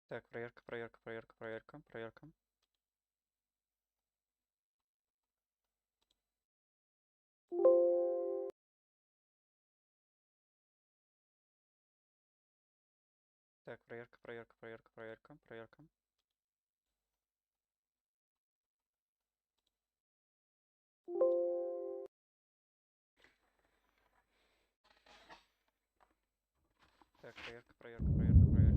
Так, проверка, проверка, проверка, проверка, проверка. Так, проверка, проверка, проверка, проверка, проверка. Так, проверка, проверка, проверка, проверка, проверка.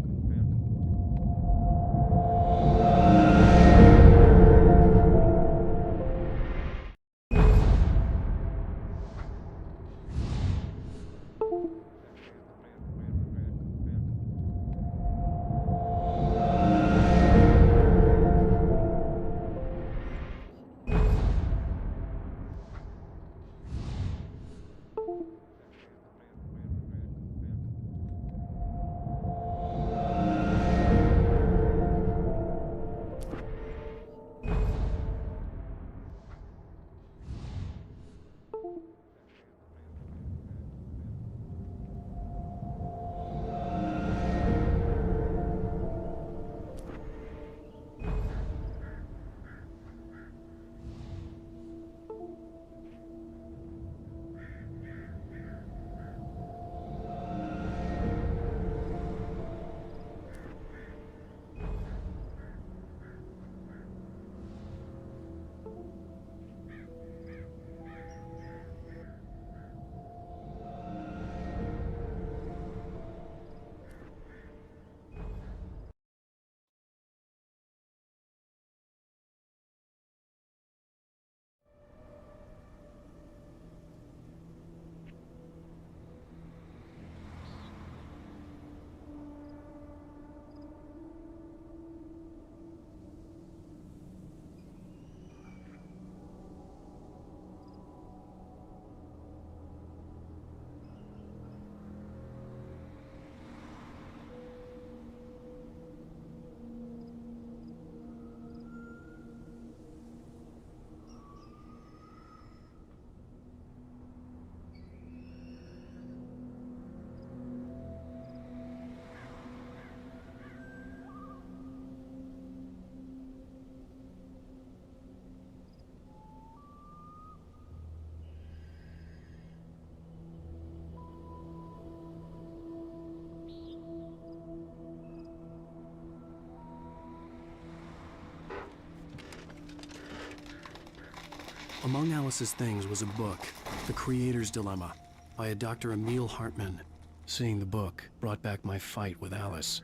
Among Alice's things was a book, The Creator's Dilemma, by a Dr. Emil Hartman. Seeing the book brought back my fight with Alice.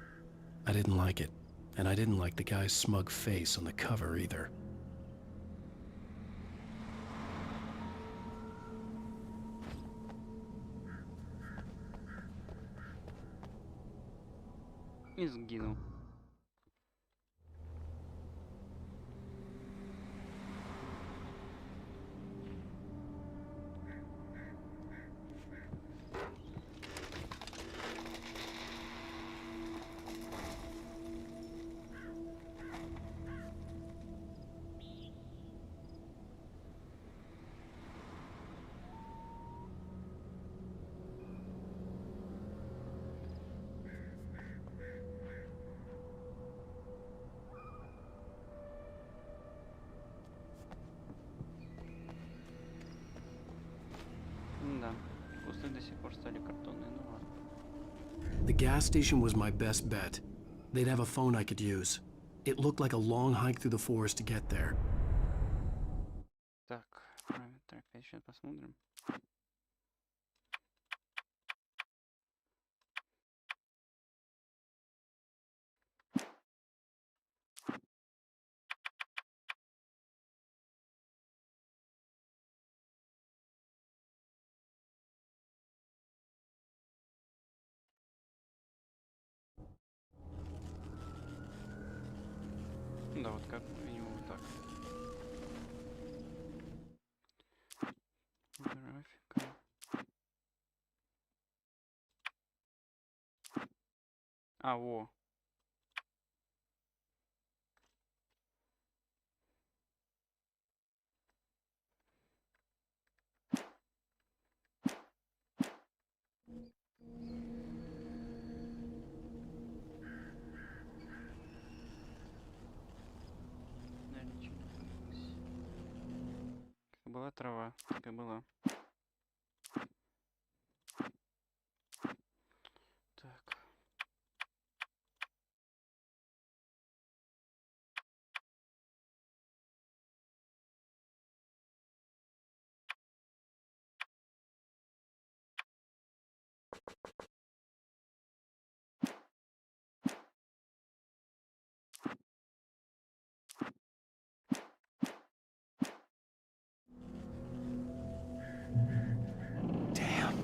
I didn't like it, and I didn't like the guy's smug face on the cover either. И сгинул. Да, вкусные до сих пор стали картонные, ну ладно. The gas station was my best bet. They'd have a phone I could use. It looked like a long hike through the forest to get there. Так, так, сейчас посмотрим. Да, вот как минимум вот так. Графика. А, во. трава, как и была. Так. Damn.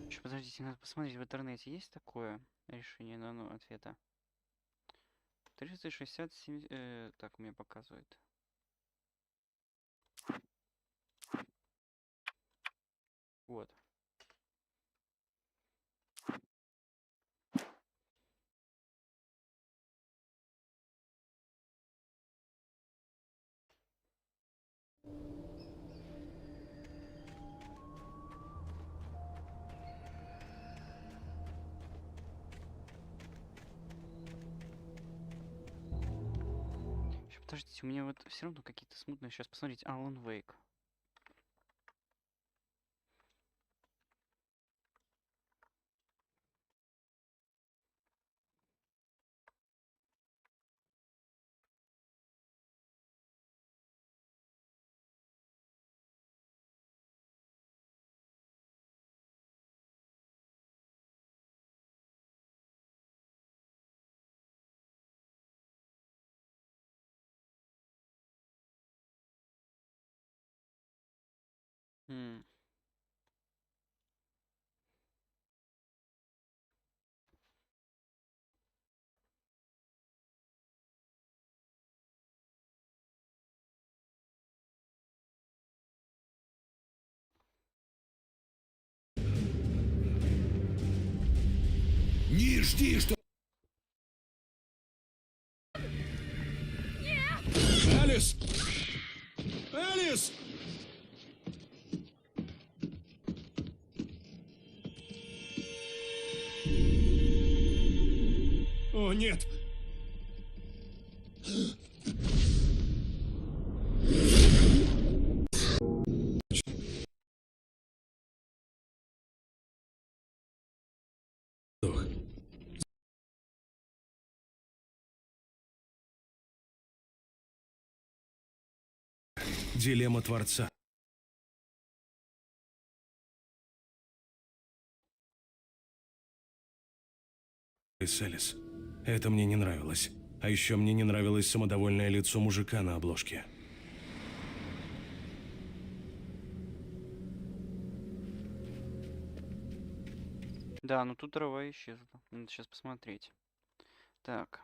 Еще подождите, надо посмотреть в интернете, есть такое решение на ответа. 367, так, мне показывает. Вот. Еще подождите, у меня вот все равно какие-то смутные. Сейчас посмотрите. Alan Wake. М. Не жди, что... Алис! Алис! О, нет! Дилемма Творца. Алис. Это мне не нравилось. А еще мне не нравилось самодовольное лицо мужика на обложке. Да, ну тут трава исчезла. Надо сейчас посмотреть. Так.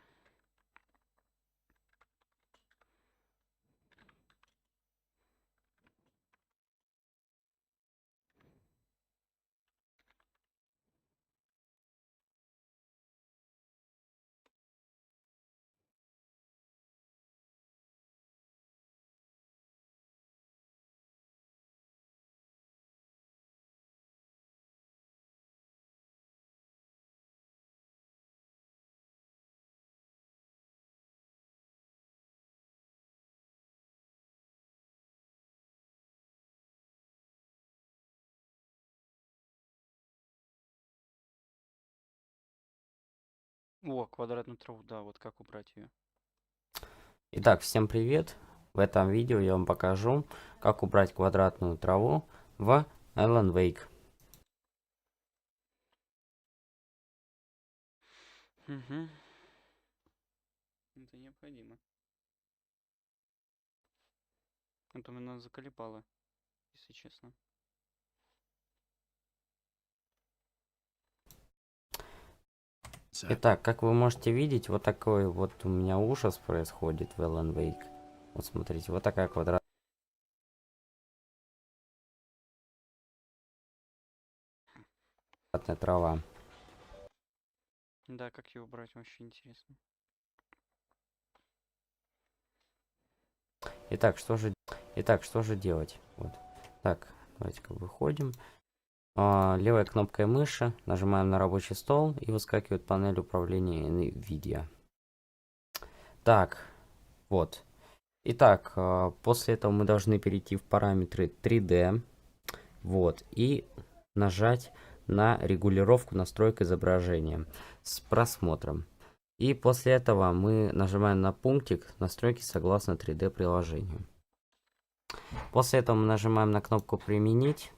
О, квадратную траву, да, вот как убрать ее. Итак, всем привет! В этом видео я вам покажу, как убрать квадратную траву в Alan Wake. Угу. Это необходимо. А то меня заколебало, если честно. Итак, как вы можете видеть, вот такой вот у меня ужас происходит в Alan Wake. Вот смотрите, вот такая квадратная трава. Да, как ее убрать, вообще интересно. Итак, что же делать? Вот. Так, давайте-ка выходим. Левой кнопкой мыши нажимаем на рабочий стол и выскакивает панель управления NVIDIA. Так, вот. Итак, после этого мы должны перейти в параметры 3D. Вот. И нажать на регулировку настройки изображения с просмотром. И после этого мы нажимаем на пунктик настройки согласно 3D приложению. После этого мы нажимаем на кнопку применить.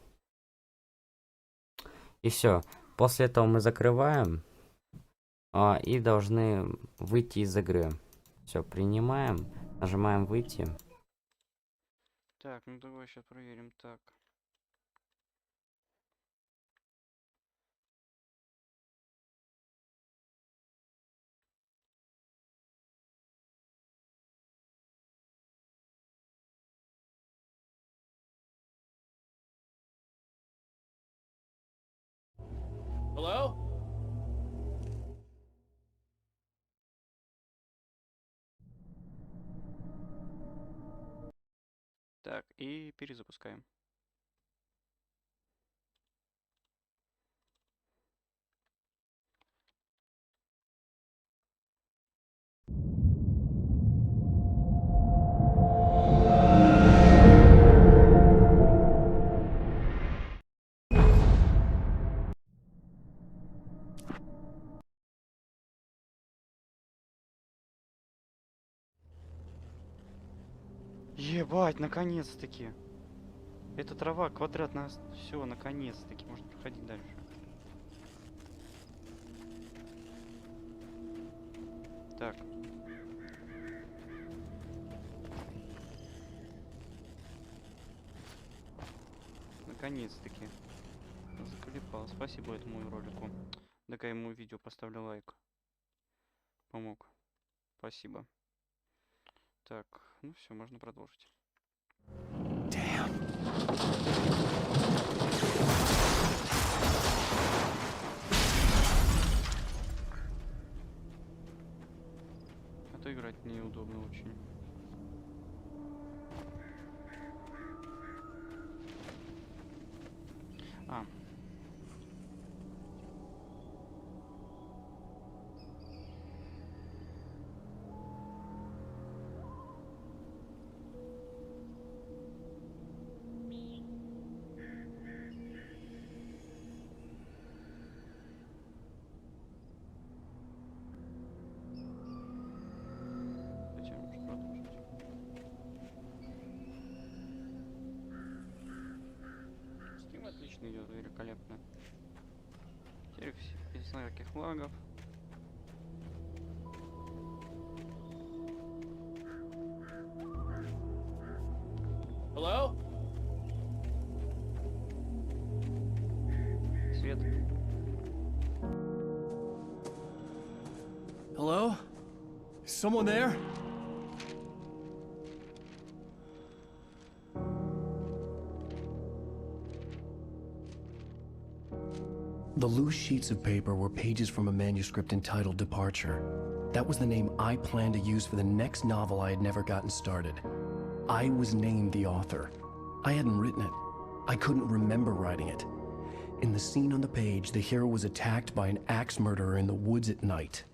И все. После этого мы закрываем и должны выйти из игры. Все, принимаем, нажимаем выйти. Так, ну давай сейчас проверим. Так. Hello? Так, и перезапускаем. Ебать, наконец-таки. Эта трава квадратная. Все, наконец-таки. Можно проходить дальше. Так. Наконец-таки. Заколебал. Спасибо этому ролику. Так я ему видео поставлю лайк. Помог. Спасибо. Так, ну все, можно продолжить. А то играть неудобно очень. Зачем можно продолжить? Стрим отлично идет, великолепно. Теперь без никаких лагов. Hello? Свет. Hello? Is someone there? The loose sheets of paper were pages from a manuscript entitled Departure. That was the name I planned to use for the next novel I had never gotten started. I was named the author. I hadn't written it. I couldn't remember writing it. In the scene on the page, the hero was attacked by an axe murderer in the woods at night.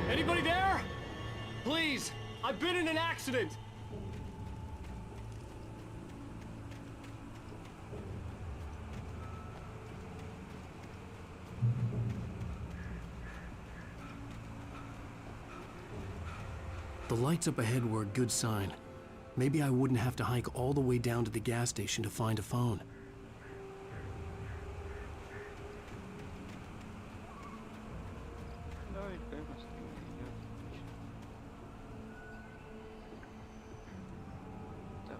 Anybody there? Please, I've been in an accident. The lights up ahead were a good sign. Maybe I wouldn't have to hike all the way down to the gas station to find a phone. Давай, прямо Стрим идет. Так.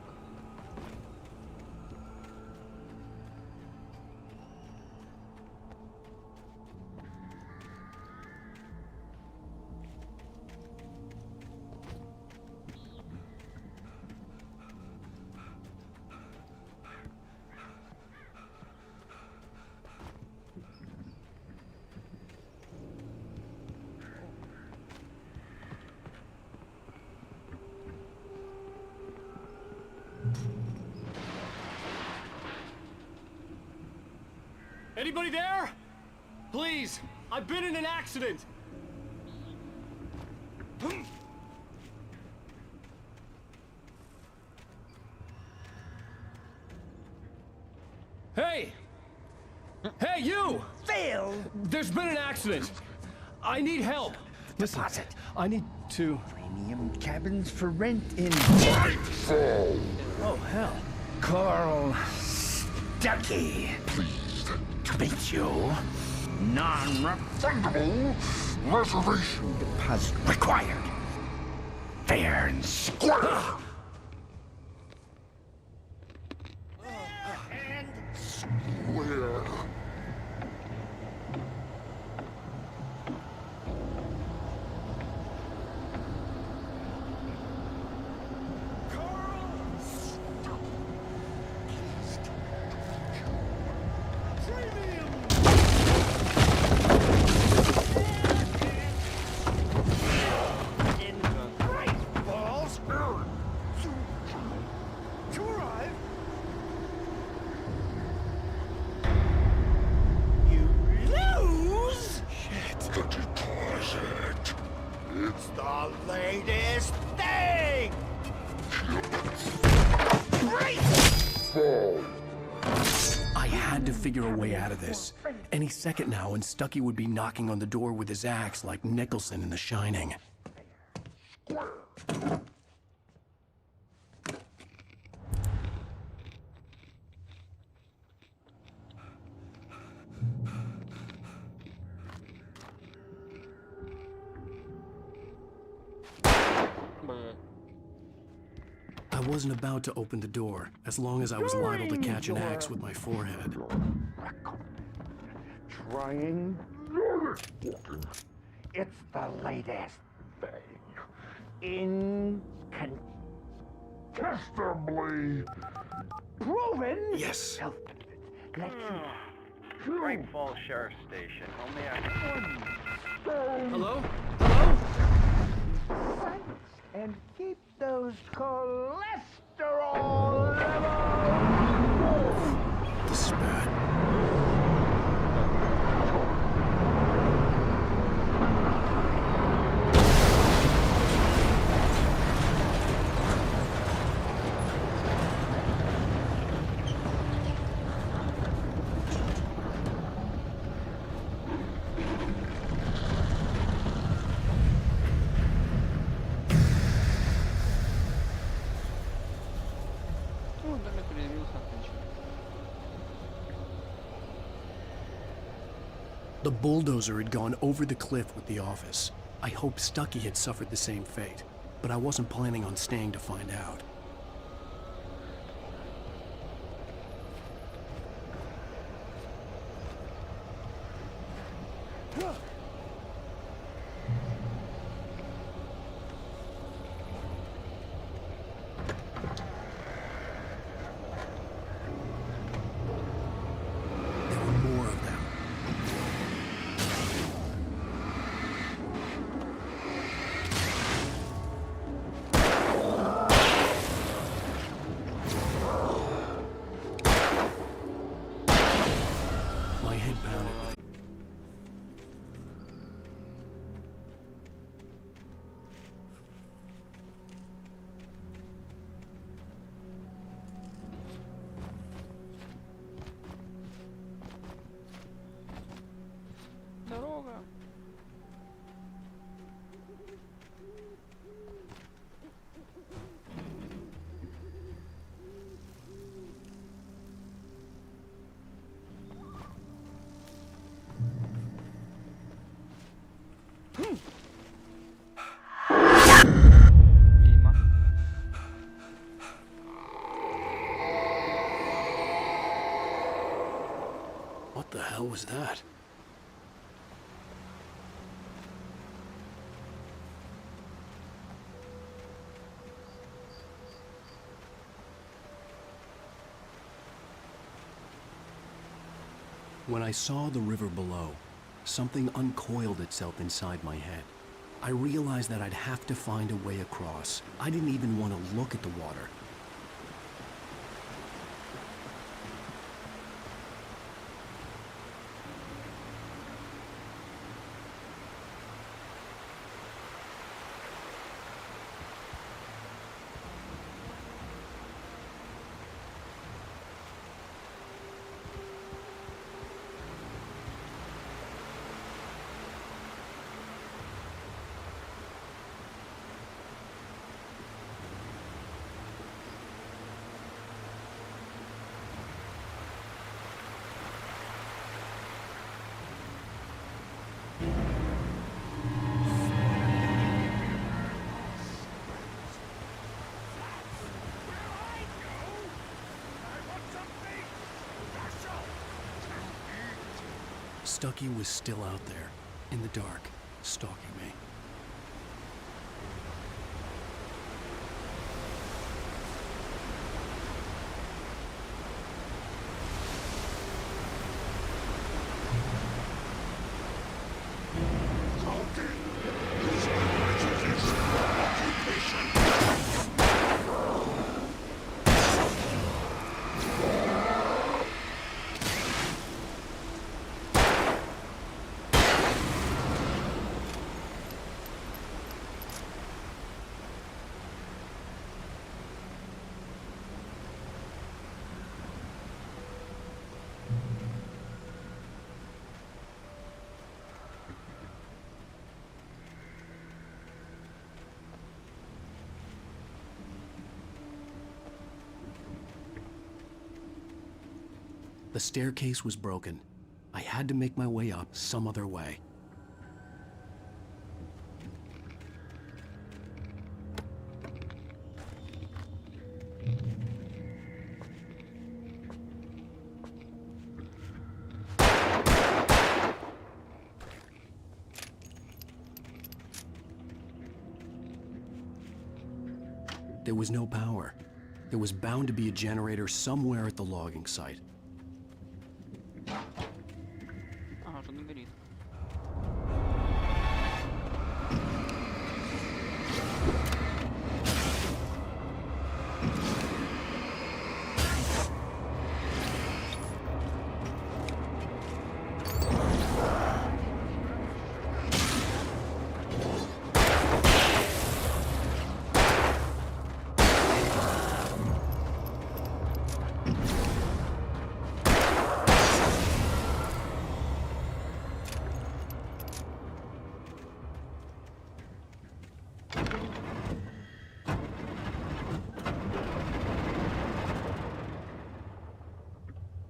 Anybody there? Please, I've been in an accident. Hey! Hey, you! Phil! There's been an accident. I need help. Listen, Deposit. I need to... Premium cabins for rent in... Oh, hell. Carl Stucky. Pleased to meet you. Non-refundable reservation deposit required. Fair and square. And square. I had to figure a way out of this. Any second now, and Stucky would be knocking on the door with his axe like Nicholson in The Shining. I wasn't about to open the door, as long as I was liable to catch an axe with my forehead. Trying. It's the latest thing. Incontestably proven. Yes. Self-benefits. Let you. Great Falls Sheriff Station. Only after Hello? Hello? And keep those cholesterol levels. This is bad. Ну, Донат появился, отлично. The bulldozer had gone over the cliff with the office. I hoped Stucky had suffered the same fate, but I wasn't planning on staying to find out. There were more of them. When I saw the river below, something uncoiled itself inside my head. I realized that I'd have to find a way across. I didn't even want to look at the water. Stucky was still out there, in the dark, stalking me. The staircase was broken. I had to make my way up some other way. There was no power. There was bound to be a generator somewhere at the logging site. Ага, что-то горит.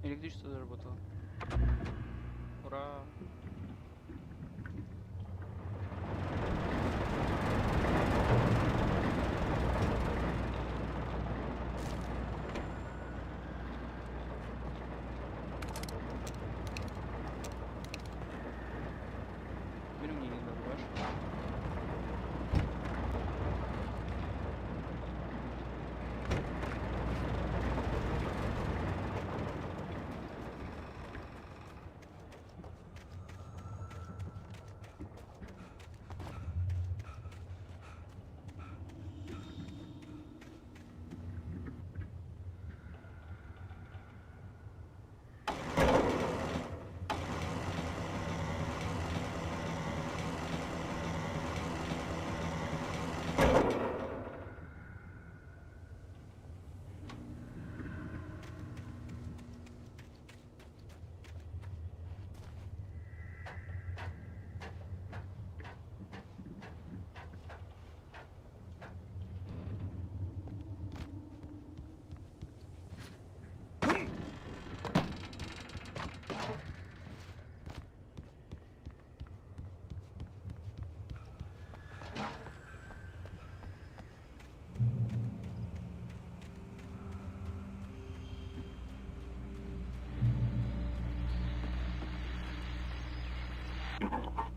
Электричество заработало. Ура! Теперь мне не добавишь.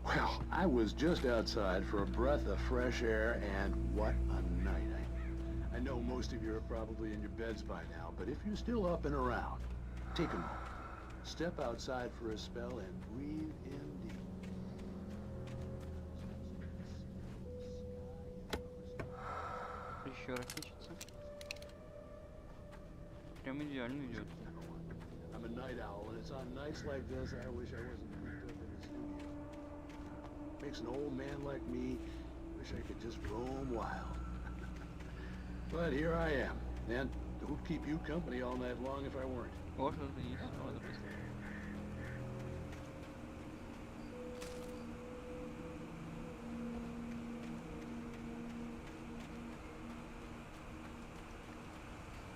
Well, I was just outside for a breath of fresh air, and what a night. I know most of you are probably in your beds by now, but if you're still up and around, take a moment. Step outside for a spell and breathe in deep. Еще ракетчица. Прям идеально идет. I'm a night owl, and it's on nights like this I wish I wasn't cooped up in a studio. Makes an old man like me wish I could just roam wild. But here I am, and who'd keep you company all night long if I weren't? Вот это и есть. Ладно, быстро.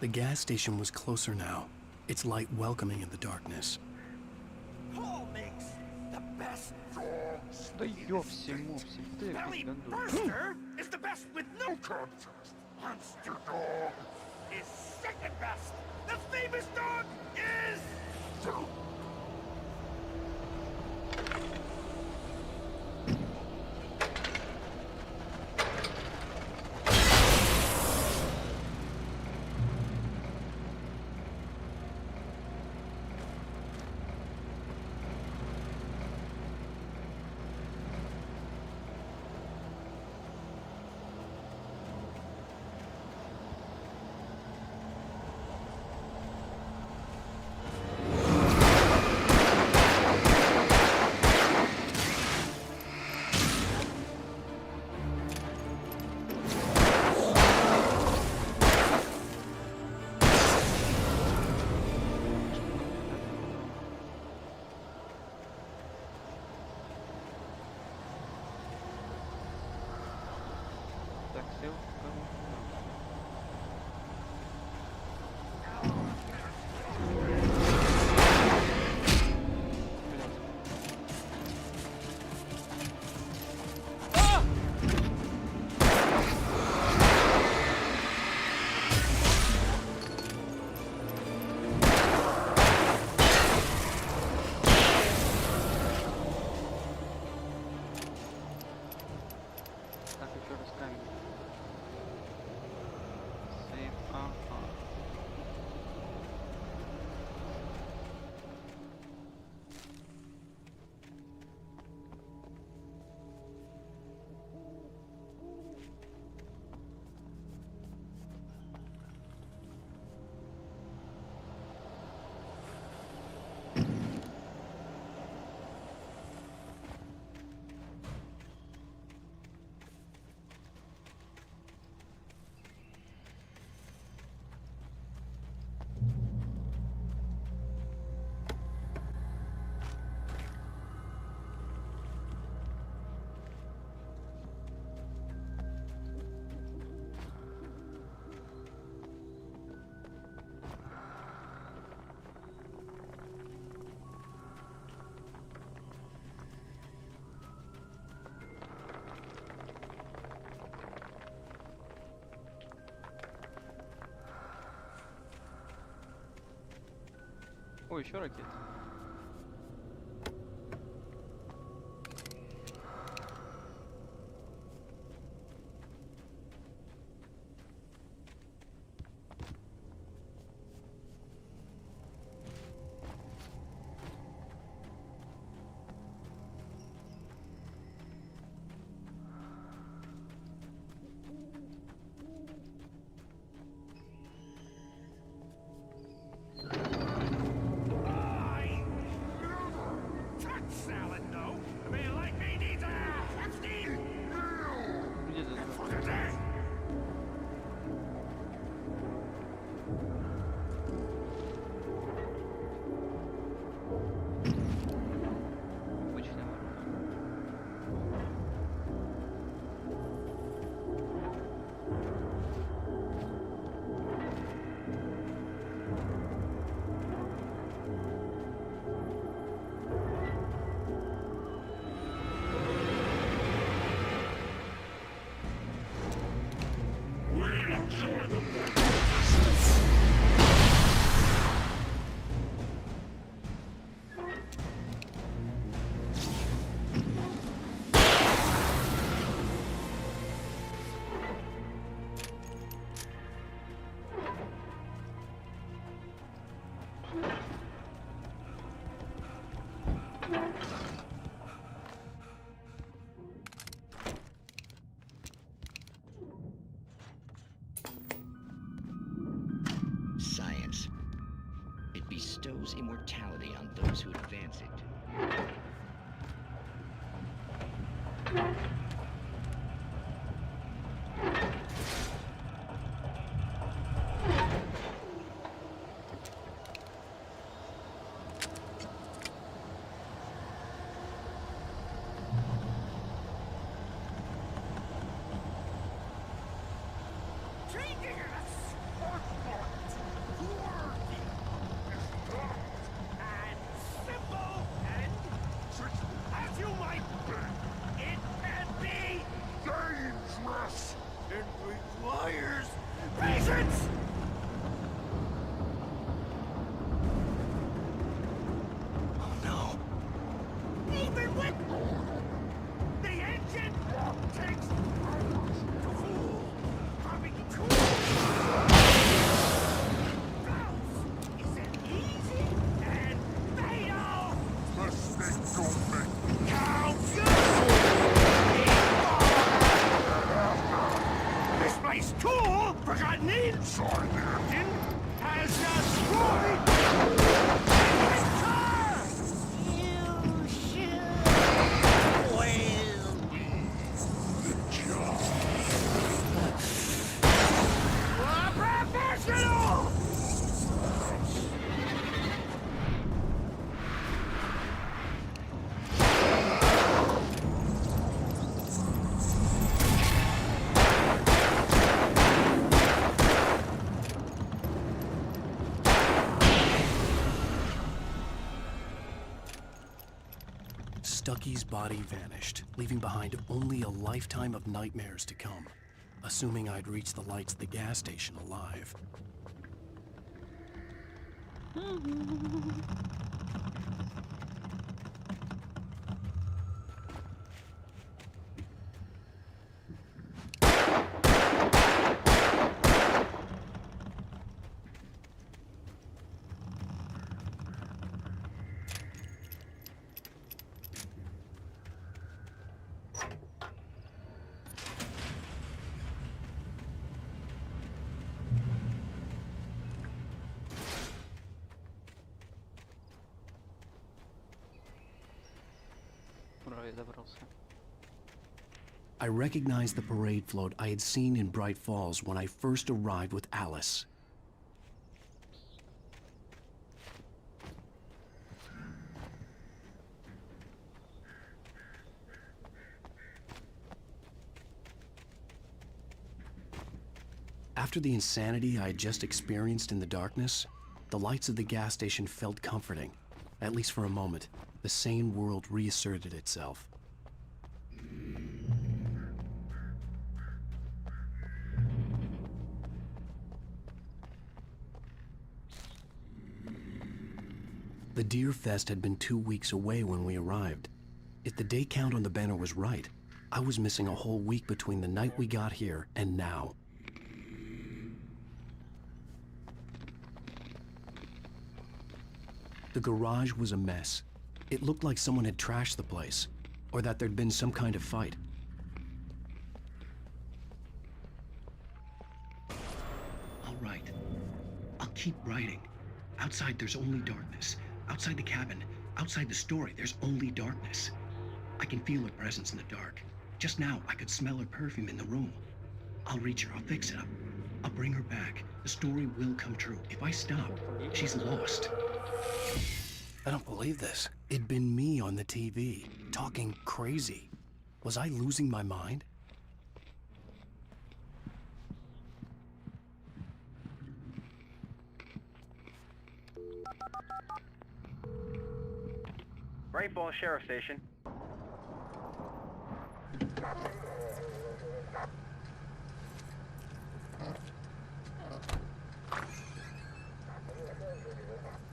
The gas station was closer now, its light welcoming in the darkness. Paul makes the best dogs. Да ёпсему, всегда Belly как гондон. Burster is the best with no contest. Monster Dog is second best. The famous dog is... Так, сел. Так, еще раз камень. Сейв, ага. Ой, еще ракет. Salad, no. A man like me needs a hefty Где ты? for the day. Обычный ворот. bestows immortality on those who advance it. Stucky's body vanished, leaving behind only a lifetime of nightmares to come, assuming I'd reach the lights at the gas station alive. I recognized the parade float I had seen in Bright Falls when I first arrived with Alice. After the insanity I had just experienced in the darkness, the lights of the gas station felt comforting. At least for a moment, the sane world reasserted itself. The Deer Fest had been 2 weeks away when we arrived. If the day count on the banner was right, I was missing a whole week between the night we got here and now. The garage was a mess. It looked like someone had trashed the place, or that there'd been some kind of fight. All right. I'll keep writing. Outside, there's only darkness. Outside the cabin, outside the story, there's only darkness. I can feel her presence in the dark. Just now, I could smell her perfume in the room. I'll reach her, I'll fix it up. I'll bring her back. The story will come true. If I stop, she's lost. I don't believe this. It'd been me on the TV, talking crazy. Was I losing my mind? Great Falls Sheriff Station.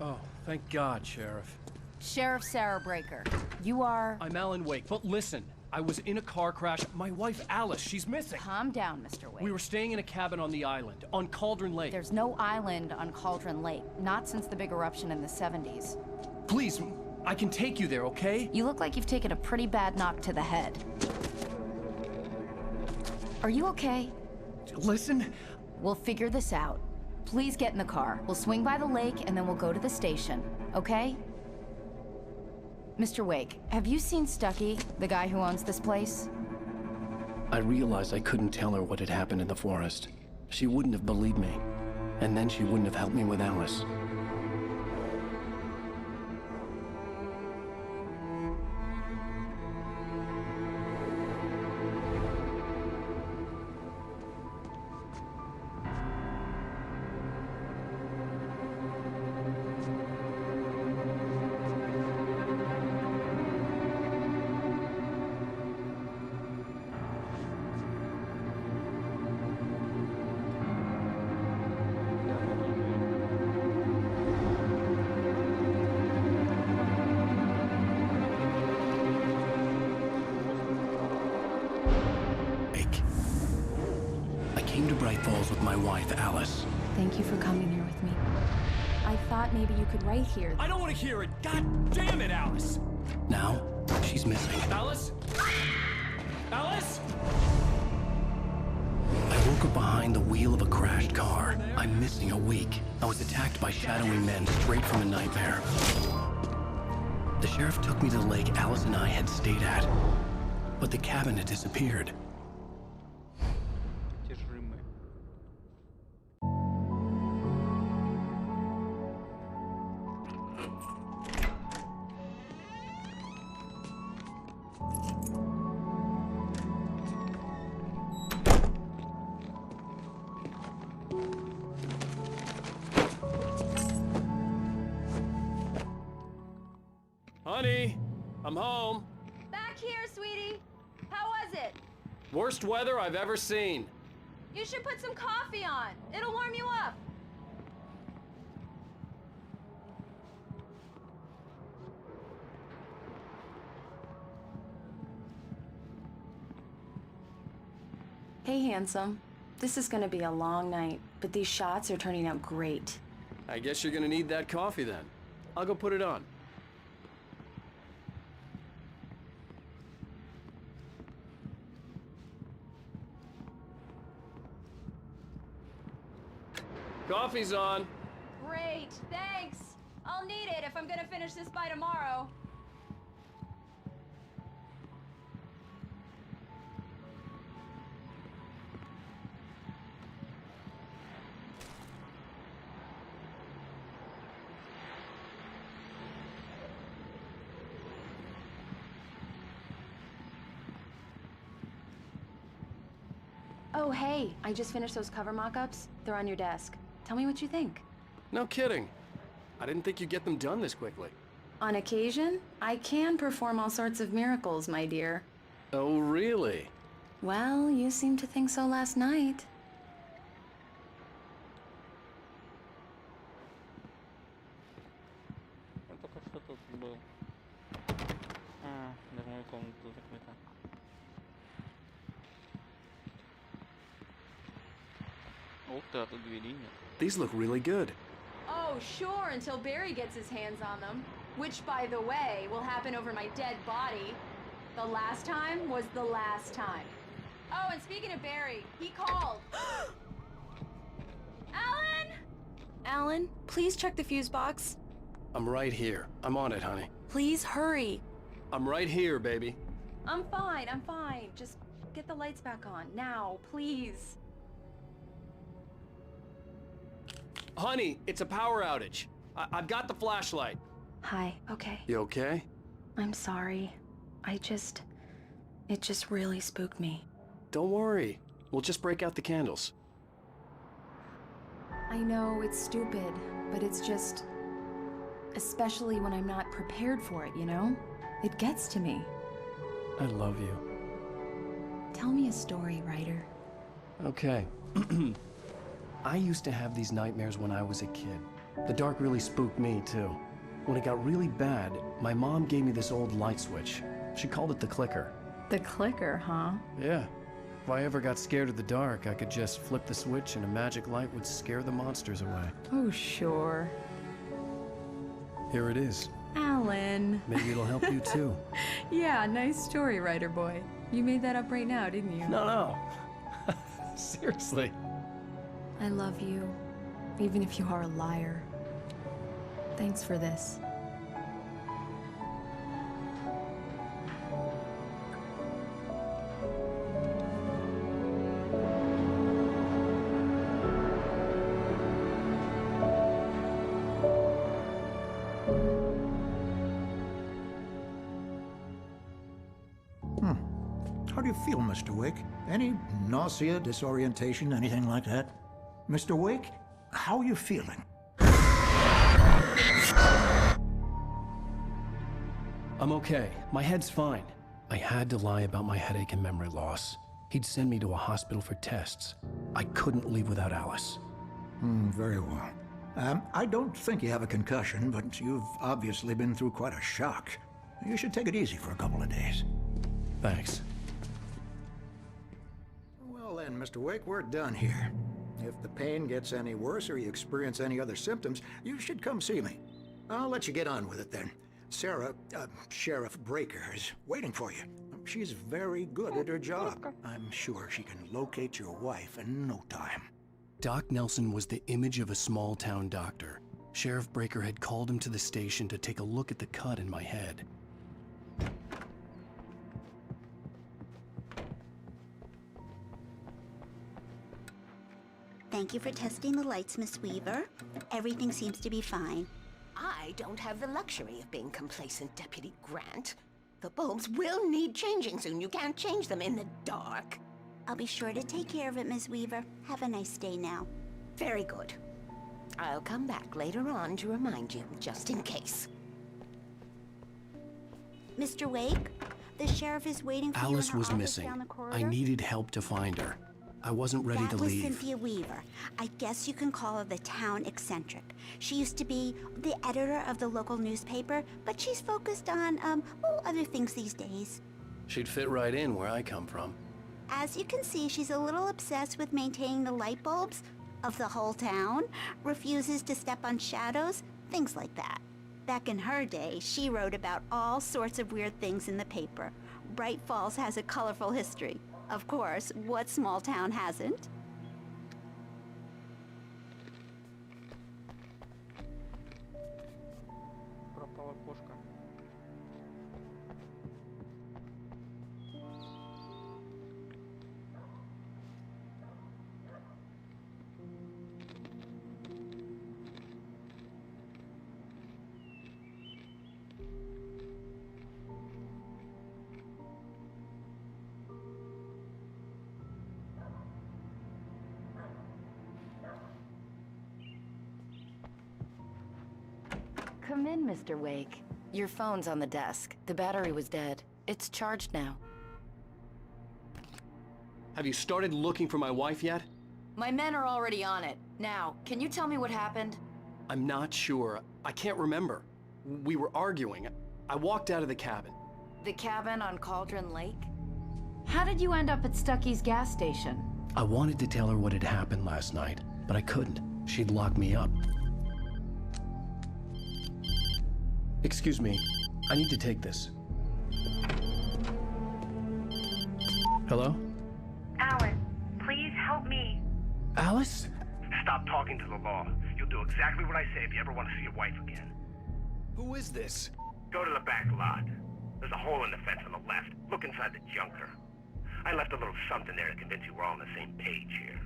Oh, thank God, Sheriff. Sheriff Sarah Breaker. You are... I'm Alan Wake, but listen. I was in a car crash. My wife, Alice, she's missing. Calm down, Mr. Wake. We were staying in a cabin on the island, on Cauldron Lake. There's no island on Cauldron Lake. Not since the big eruption in the 70s. Please, I can take you there, okay? You look like you've taken a pretty bad knock to the head. Are you okay? Listen. We'll figure this out. Please get in the car. We'll swing by the lake and then we'll go to the station, okay? Mr. Wake, have you seen Stucky, the guy who owns this place? I realized I couldn't tell her what had happened in the forest. She wouldn't have believed me. And then she wouldn't have helped me with Alice. With my wife, Alice. Thank you for coming here with me. I thought maybe you could write here. I don't want to hear it! God damn it, Alice! Now, she's missing. Alice? Alice? I woke up behind the wheel of a crashed car. I'm missing a week. I was attacked by shadowy men straight from a nightmare. The sheriff took me to the lake Alice and I had stayed at. But the cabin had disappeared. Honey, I'm home. Back here, sweetie. How was it? Worst weather I've ever seen. You should put some coffee on. It'll warm you up. Hey, handsome. This is gonna be a long night, but these shots are turning out great. I guess you're gonna need that coffee then. I'll go put it on. Coffee's on. Great, thanks. I'll need it if I'm gonna finish this by tomorrow. Oh, hey, I just finished those cover mock-ups. They're on your desk. Tell me what you think. No kidding. I didn't think you'd get them done this quickly. On occasion, I can perform all sorts of miracles, my dear. Oh, really? Well, you seemed to think so last night. Только что тут был. Даже мою комнату закрыта. Ух ты, а тут двери нет. These look really good. Oh, sure, until Barry gets his hands on them. Which, by the way, will happen over my dead body. The last time was the last time. Oh, and speaking of Barry, he called. Alan? Alan, please check the fuse box. I'm right here. I'm on it, honey. Please hurry. I'm right here, baby. I'm fine, I'm fine. Just get the lights back on, now, please. Honey, it's a power outage. I've got the flashlight. Hi, okay. You okay? I'm sorry. It just really spooked me. Don't worry. We'll just break out the candles. I know it's stupid, but it's just... Especially when I'm not prepared for it, you know? It gets to me. I love you. Tell me a story, writer. Okay. I used to have these nightmares when I was a kid. The dark really spooked me, too. When it got really bad, my mom gave me this old light switch. She called it the clicker. The clicker, huh? Yeah. If I ever got scared of the dark, I could just flip the switch and a magic light would scare the monsters away. Oh, sure. Here it is. Alan. Maybe it'll help you, too. Yeah, nice story, writer boy. You made that up right now, didn't you? No. Seriously. I love you. even if you are a liar. Thanks for this. How do you feel, Mr. Wake? Any nausea, disorientation, anything like that? Mr. Wake, how are you feeling? I'm okay. My head's fine. I had to lie about my headache and memory loss. He'd send me to a hospital for tests. I couldn't leave without Alice. Very well. I don't think you have a concussion, but you've obviously been through quite a shock. You should take it easy for a couple of days. Thanks. Well then, Mr. Wake, we're done here. If the pain gets any worse or you experience any other symptoms, you should come see me. I'll let you get on with it then. Sarah, Sheriff Breaker, is waiting for you. She's very good at her job. I'm sure she can locate your wife in no time. Doc Nelson was the image of a small-town doctor. Sheriff Breaker had called him to the station to take a look at the cut in my head. Thank you for testing the lights, Miss Weaver. Everything seems to be fine. I don't have the luxury of being complacent, Deputy Grant. The bulbs will need changing soon. You can't change them in the dark. I'll be sure to take care of it, Miss Weaver. Have a nice day now. Very good. I'll come back later on to remind you, just in case. Mr. Wake, the sheriff is waiting for you in Alice her was office missing. down the corridor. I needed help to find her. I wasn't ready to That was leave. Cynthia Weaver. I guess you can call her the town eccentric. She used to be the editor of the local newspaper, but she's focused on, other things these days. She'd fit right in where I come from. As you can see, she's a little obsessed with maintaining the light bulbs of the whole town, refuses to step on shadows, things like that. Back in her day, she wrote about all sorts of weird things in the paper. Bright Falls has a colorful history. Of course, what small town hasn't? Пропала кошка. Come in, Mr. Wake. Your phone's on the desk. The battery was dead. It's charged now. Have you started looking for my wife yet? My men are already on it. Now, can you tell me what happened? I'm not sure. I can't remember. We were arguing. I walked out of the cabin. The cabin on Cauldron Lake? How did you end up at Stucky's gas station? I wanted to tell her what had happened last night, but I couldn't. She'd lock me up. Excuse me, I need to take this. Hello? Alice, please help me. Alice? Stop talking to the law. You'll do exactly what I say if you ever want to see your wife again. Who is this? Go to the back lot. There's a hole in the fence on the left. Look inside the junker. I left a little something there to convince you we're all on the same page here.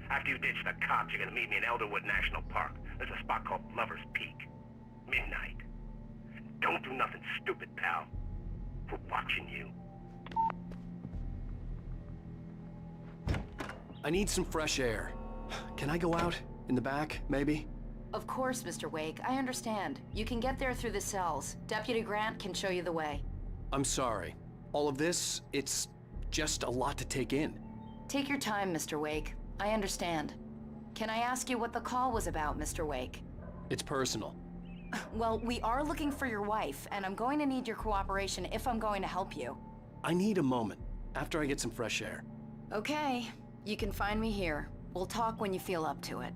After you ditch the cops, you're gonna meet me in Elderwood National Park. There's a spot called Lover's Peak. Midnight. Don't do nothing stupid, pal. We're watching you. I need some fresh air. Can I go out? In the back, maybe? Of course, Mr. Wake. I understand. You can get there through the cells. Deputy Grant can show you the way. I'm sorry. All of this, it's just a lot to take in. Take your time, Mr. Wake. I understand. Can I ask you what the call was about, Mr. Wake? It's personal. Well, we are looking for your wife, and I'm going to need your cooperation if I'm going to help you. I need a moment, after I get some fresh air. Okay. You can find me here. We'll talk when you feel up to it.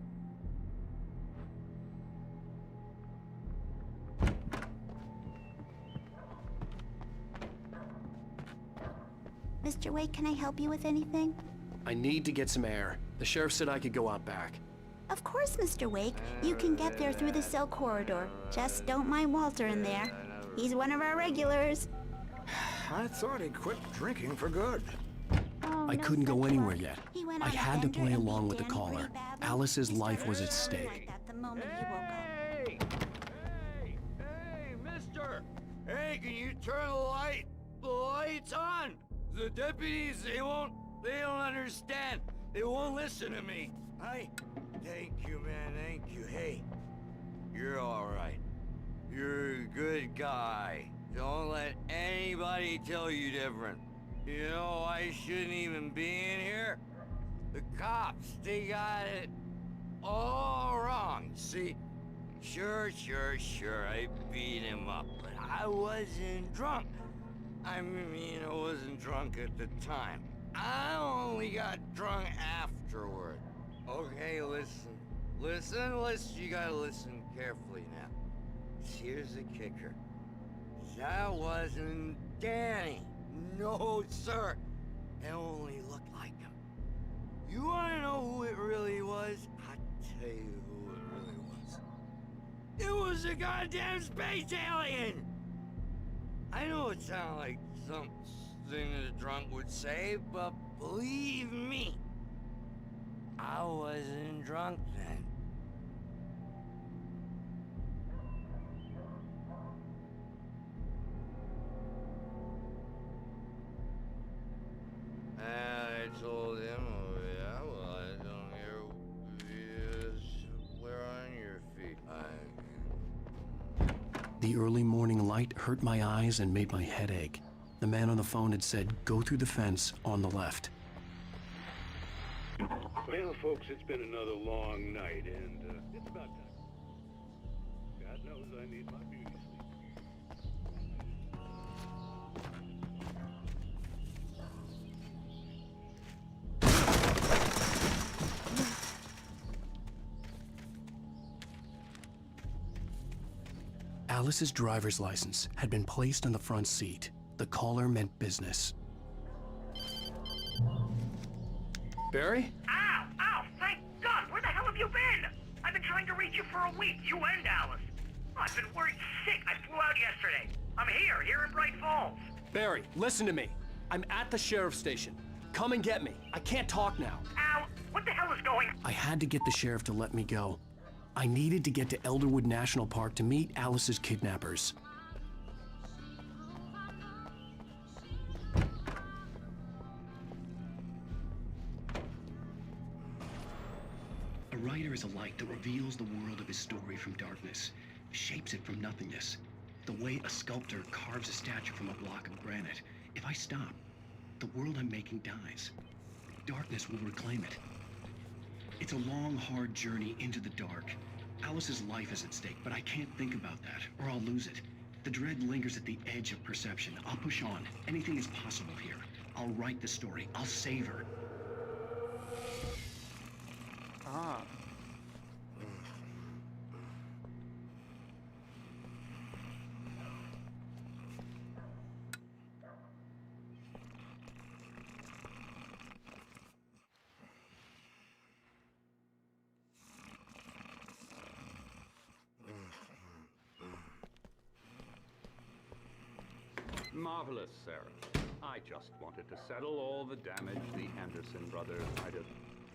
Mr. Wake, can I help you with anything? I need to get some air. The sheriff said I could go out back. Of course, Mr. Wake. You can get there through the cell corridor. Just don't mind Walter in there. He's one of our regulars. I thought he'd quit drinking for good. Oh, I no couldn't go such anywhere luck. yet. He went I on a had to bender play and along with the beat Danny caller. pretty badly. Alice's He life started was at to stake. like that the moment he woke up. Hey, mister! Hey, can you turn the lights on? The deputies, they don't understand. They won't listen to me. Thank you, man, thank you. Hey, you're all right. You're a good guy. Don't let anybody tell you different. You know, I shouldn't even be in here. The cops, they got it all wrong. See, sure, I beat him up, but I wasn't drunk. I mean, I wasn't drunk at the time. I only got drunk afterward. Okay, listen. You gotta listen carefully now. Here's the kicker. That wasn't Danny. No, sir. It only looked like him. You wanna know who it really was? I'll tell you who it really was. It was a goddamn space alien! I know it sounds like something that a drunk would say, but believe me, I wasn't drunk then. I told him, oh yeah, well, I don't hear where on your feet. The early morning light hurt my eyes and made my head ache. The man on the phone had said, go through the fence on the left. Well, folks, it's been another long night, and it's about time. God knows I need my beauty Alice's driver's license had been placed on the front seat. The caller meant business. Barry? Ow! Thank God! Where the hell have you been? I've been trying to reach you for a week, you and Alice. I've been worried sick. I flew out yesterday. I'm here in Bright Falls. Barry, listen to me. I'm at the sheriff's station. Come and get me. I can't talk now. Ow! What the hell is going on? I had to get the sheriff to let me go. I needed to get to Elderwood National Park to meet Alice's kidnappers. A writer is a light that reveals the world of his story from darkness, shapes it from nothingness. The way a sculptor carves a statue from a block of granite. If I stop, the world I'm making dies. Darkness will reclaim it. It's a long, hard journey into the dark. Alice's life is at stake, but I can't think about that, or I'll lose it. The dread lingers at the edge of perception. I'll push on. Anything is possible here. I'll write the story. I'll save her. Ah. Marvelous, Sarah. I just wanted to settle all the damage the Anderson brothers might have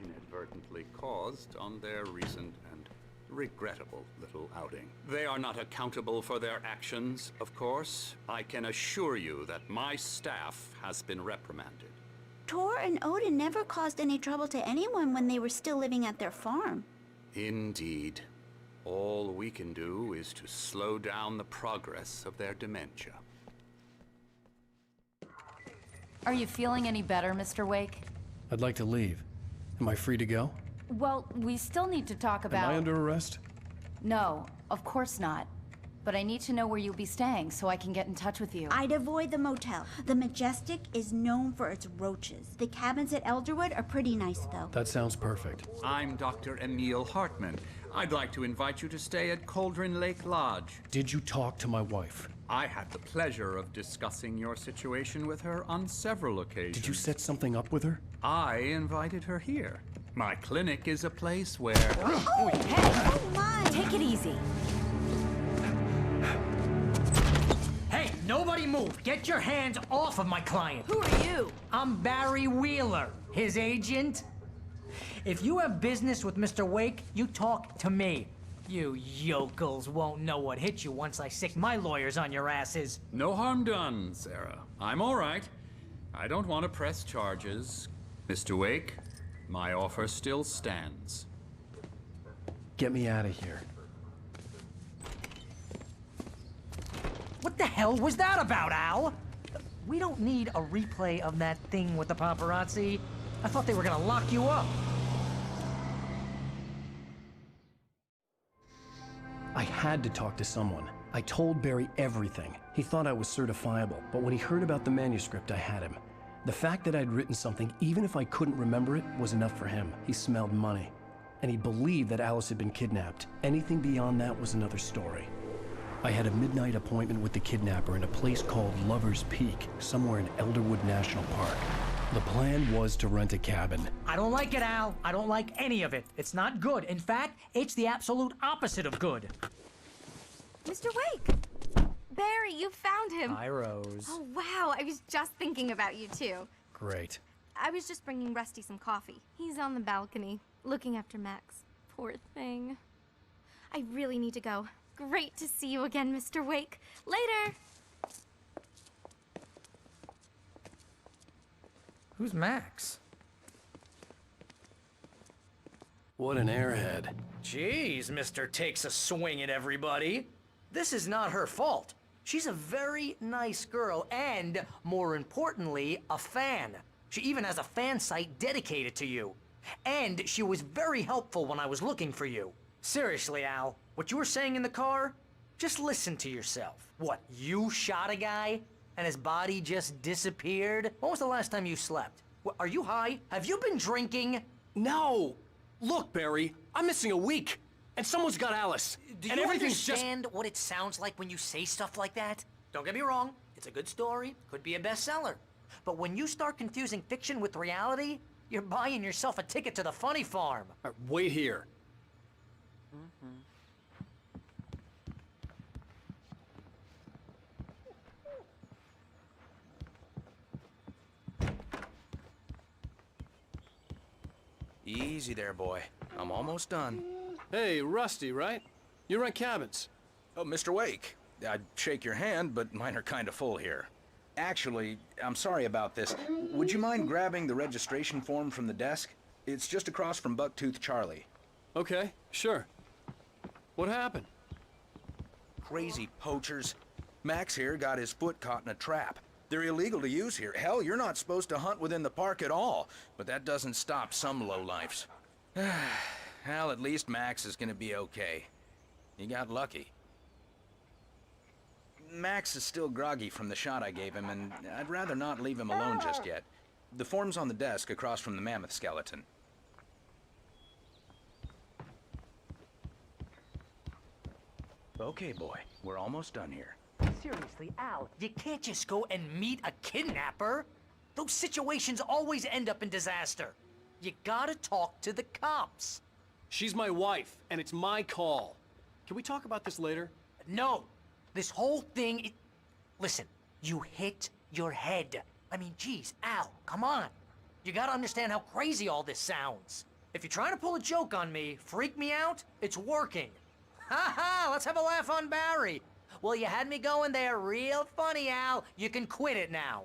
inadvertently caused on their recent and regrettable little outing. They are not accountable for their actions, of course. I can assure you that my staff has been reprimanded. Tor and Odin never caused any trouble to anyone when they were still living at their farm. Indeed. All we can do is to slow down the progress of their dementia. Are you feeling any better, Mr. Wake? I'd like to leave. Am I free to go? Well, we still need to talk about... Am I under arrest? No, of course not. But I need to know where you'll be staying so I can get in touch with you. I'd avoid the motel. The Majestic is known for its roaches. The cabins at Elderwood are pretty nice, though. That sounds perfect. I'm Dr. Emil Hartman. I'd like to invite you to stay at Cauldron Lake Lodge. Did you talk to my wife? I had the pleasure of discussing your situation with her on several occasions. Did you set something up with her? I invited her here. My clinic is a place where... Oh, hey! Oh my! Take it easy. Hey, nobody move! Get your hands off of my client! Who are you? I'm Barry Wheeler, his agent. If you have business with Mr. Wake, you talk to me. You yokels won't know what hit you once I sick my lawyers on your asses. No harm done, Sarah. I'm all right. I don't want to press charges. Mr. Wake, my offer still stands. Get me out of here. What the hell was that about, Al? We don't need a replay of that thing with the paparazzi. I thought they were gonna lock you up. I had to talk to someone. I told Barry everything. He thought I was certifiable, but when he heard about the manuscript, I had him. The fact that I'd written something, even if I couldn't remember it, was enough for him. He smelled money. And he believed that Alice had been kidnapped. Anything beyond that was another story. I had a midnight appointment with the kidnapper in a place called Lover's Peak, somewhere in Elderwood National Park. The plan was to rent a cabin. I don't like it, Al. I don't like any of it. It's not good. In fact, it's the absolute opposite of good. Mr. Wake! Barry, you found him! Hi, Rose. Oh, wow. I was just thinking about you, too. Great. I was just bringing Rusty some coffee. He's on the balcony, looking after Max. Poor thing. I really need to go. Great to see you again, Mr. Wake. Later! Who's Max? What an airhead. Jeez, Mr. Takes a swing at everybody. This is not her fault. She's a very nice girl and, more importantly, a fan. She even has a fan site dedicated to you. And she was very helpful when I was looking for you. Seriously, Al, what you were saying in the car? Just listen to yourself. What, you shot a guy? And his body just disappeared? When was the last time you slept? Are you high? Have you been drinking? No! Look, Barry, I'm missing a week, and someone's got Alice. Do and you everything's understand what it sounds like when you say stuff like that? Don't get me wrong, it's a good story, could be a bestseller. But when you start confusing fiction with reality, you're buying yourself a ticket to the funny farm. All right, wait here. Easy there, boy. I'm almost done. Hey, Rusty, right? You rent cabins. Oh, Mr. Wake. I'd shake your hand, but mine are kind of full here. Actually, I'm sorry about this. Would you mind grabbing the registration form from the desk? It's just across from Bucktooth Charlie. Okay, sure. What happened? Crazy poachers. Max here got his foot caught in a trap. They're illegal to use here. Hell, you're not supposed to hunt within the park at all. But that doesn't stop some lowlifes. Well, at least Max is gonna be okay. He got lucky. Max is still groggy from the shot I gave him, and I'd rather not leave him alone just yet. The form's on the desk across from the mammoth skeleton. Okay, boy. We're almost done here. Seriously, Al, you can't just go and meet a kidnapper. Those situations always end up in disaster. You gotta talk to the cops. She's my wife, and it's my call. Can we talk about this later? No. This whole thing, listen, you hit your head. I mean, geez, Al, come on. You gotta understand how crazy all this sounds. If you're trying to pull a joke on me, freak me out, it's working. Ha ha, let's have a laugh on Barry. Well, you had me going there real funny, Al. You can quit it now.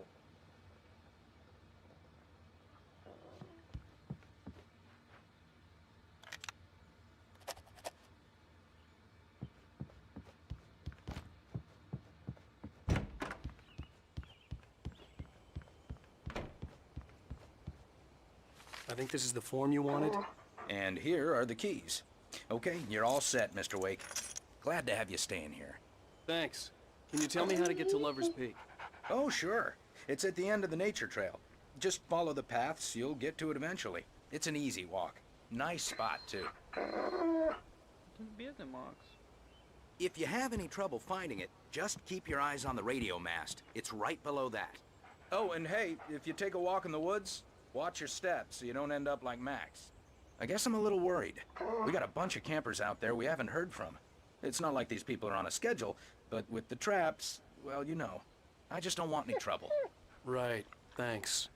I think this is the form you wanted. And here are the keys. Okay, you're all set, Mr. Wake. Glad to have you staying here. Thanks. Can you tell me how to get to Lover's Peak? Oh, sure. It's at the end of the nature trail. Just follow the paths, you'll get to it eventually. It's an easy walk. Nice spot, too. If you have any trouble finding it, just keep your eyes on the radio mast. It's right below that. Oh, and hey, if you take a walk in the woods, watch your steps so you don't end up like Max. I guess I'm a little worried. We got a bunch of campers out there we haven't heard from. It's not like these people are on a schedule, but with the traps, well, you know. I just don't want any trouble. Right, thanks.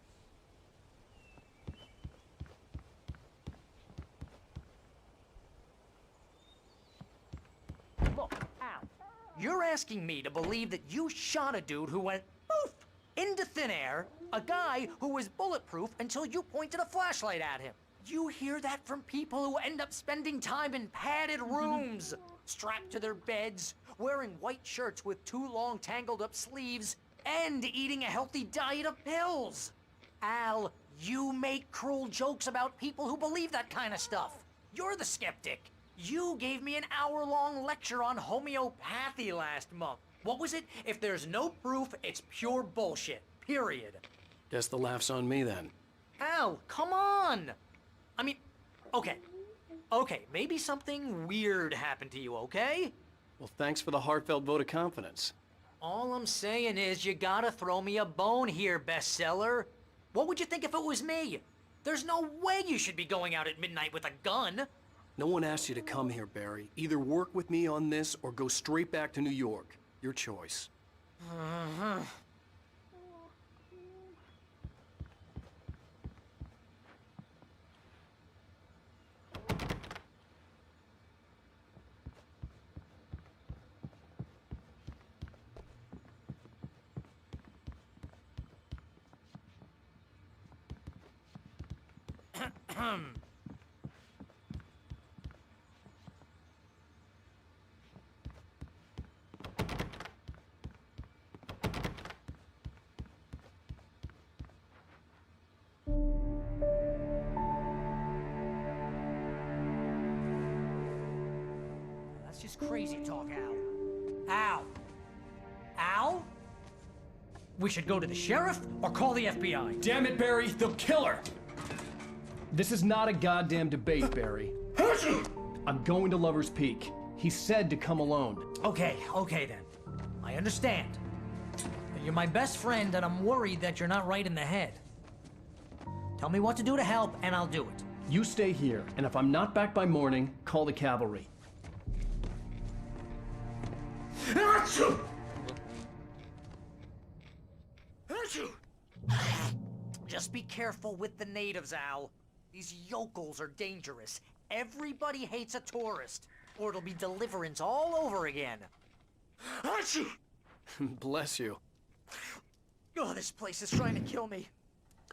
Look, Al, you're asking me to believe that you shot a dude who went poof into thin air, a guy who was bulletproof until you pointed a flashlight at him. You hear that from people who end up spending time in padded rooms, strapped to their beds, wearing white shirts with too long tangled up sleeves, and eating a healthy diet of pills. Al, you make cruel jokes about people who believe that kind of stuff. You're the skeptic. You gave me an hour-long lecture on homeopathy last month. What was it? If there's no proof, it's pure bullshit. Period. Guess the laugh's on me then. Al, come on! I mean, okay, maybe something weird happened to you, okay? Well, thanks for the heartfelt vote of confidence. All I'm saying is you gotta throw me a bone here, bestseller. What would you think if it was me? There's no way you should be going out at midnight with a gun. No one asked you to come here, Barry. Either work with me on this or go straight back to New York. Your choice. That's just crazy talk, Al. Al? Al? We should go to the sheriff or call the FBI. Damn it, Barry, they'll kill her! This is not a goddamn debate, Barry. I'm going to Lover's Peak. He said to come alone. Okay then. I understand. You're my best friend, and I'm worried that you're not right in the head. Tell me what to do to help, and I'll do it. You stay here, and if I'm not back by morning, call the cavalry. Just be careful with the natives, Al. These yokels are dangerous. Everybody hates a tourist, or it'll be Deliverance all over again. Bless you. Oh, this place is trying to kill me.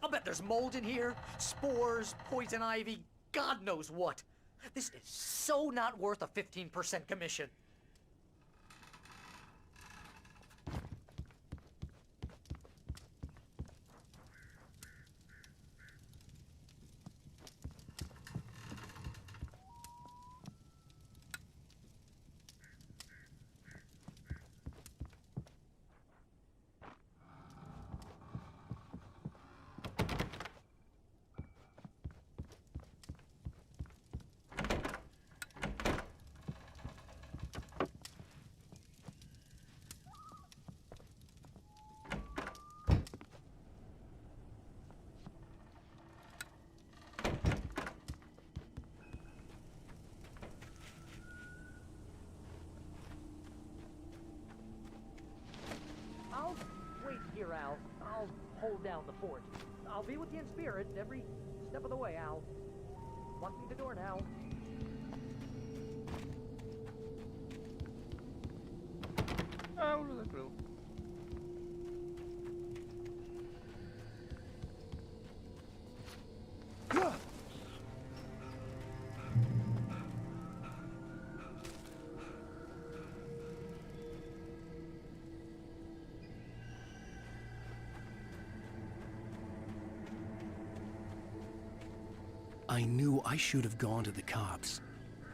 I'll bet there's mold in here, spores, poison ivy, God knows what. This is so not worth a 15% commission. Here, Al. I'll hold down the fort. I'll be with you in spirit every step of the way, Al. Locking the door now. Уже закрыл. I knew I should have gone to the cops.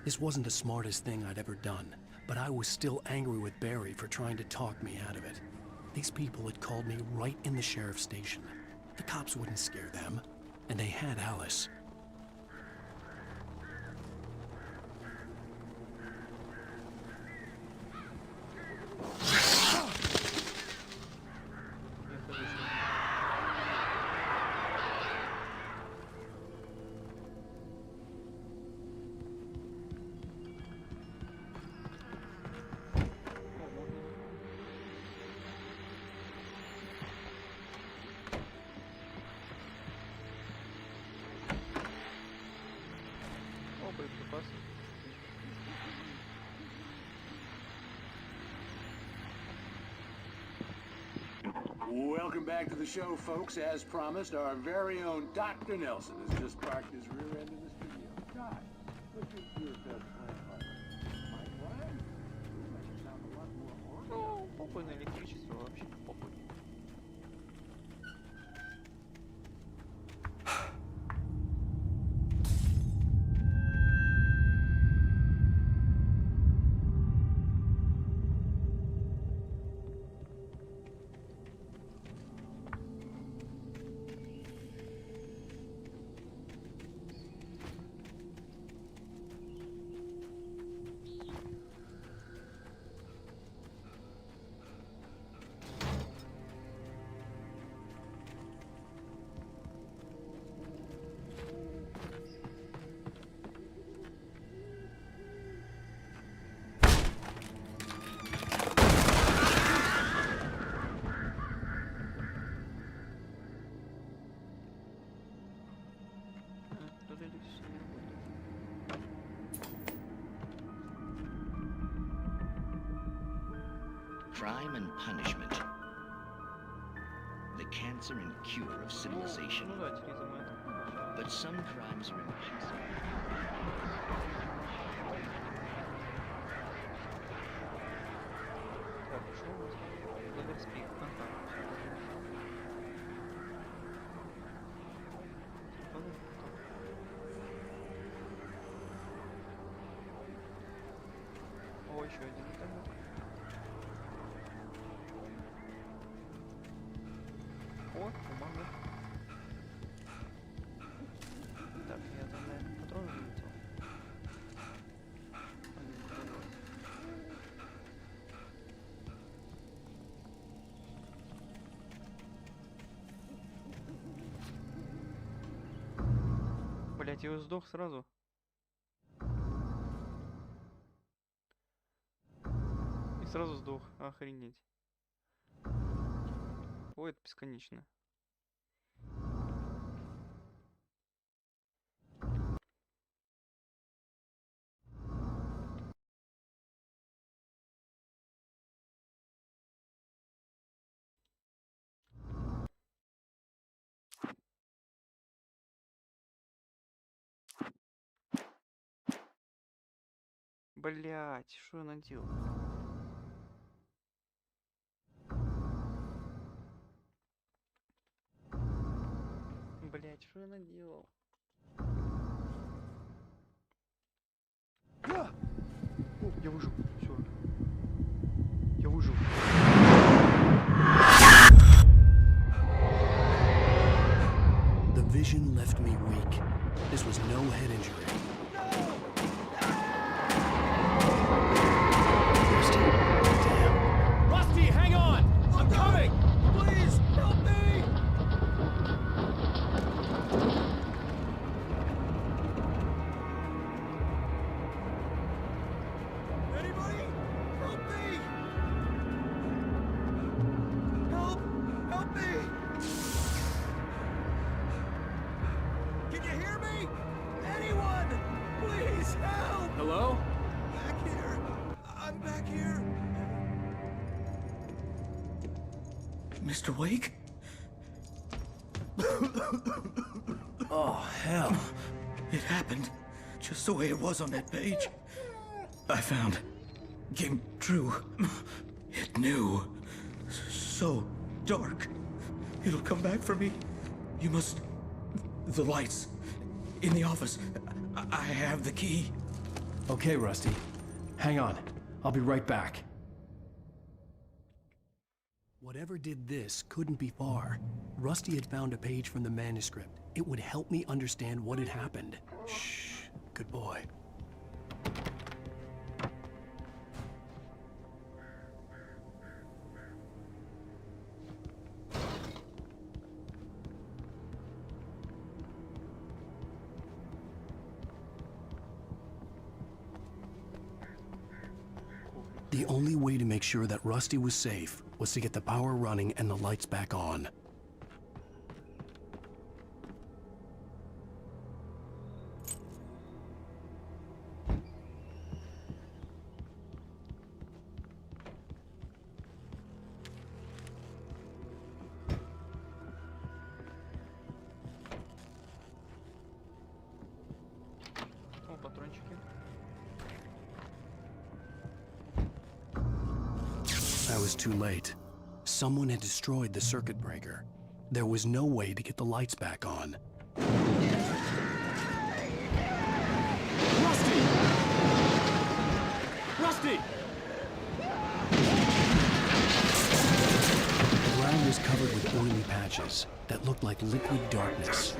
This wasn't the smartest thing I'd ever done, but I was still angry with Barry for trying to talk me out of it. These people had called me right in the sheriff's station. The cops wouldn't scare them, and they had Alice. спас. Welcome back to the show, folks. As promised, our very own Dr. Nelson has just parked his rear end in the studio. Doc, what's your best plan partner? My plan? You make it sound a lot more horrible. Ну, похуй на электричество, вообще похуй. Crime and punishment. The cancer and cure of civilization. But some crimes are impossible. О, еще один интернет. О, бумага. Так, я там, наверное, патроны заметил. Блять, я сдох сразу. И сразу сдох. Охренеть. Ой, это бесконечно. Блять, что я наделал? Блять, что я наделал? О, я выжил. Все. Я выжил. The vision left me weak. This was no head injury. Rusty, hang on! I'm coming! Please, help me! Anybody? Help me! Help! Help me! Can you hear me? Anyone? Please, help! Hello? Back here. I'm back here. Mr. Wake? Oh, hell. It happened just the way it was on that page. I found. Came true. It knew. So dark. It'll come back for me. You must... The lights. In the office. I have the key. Okay, Rusty. Hang on. I'll be right back. Whatever did this couldn't be far. Rusty had found a page from the manuscript. It would help me understand what had happened. Shh. Good boy. The only way to make sure that Rusty was safe was to get the power running and the lights back on. I was too late. Someone had destroyed the circuit breaker. There was no way to get the lights back on. Rusty! Rusty! The ground was covered with oily patches that looked like liquid darkness.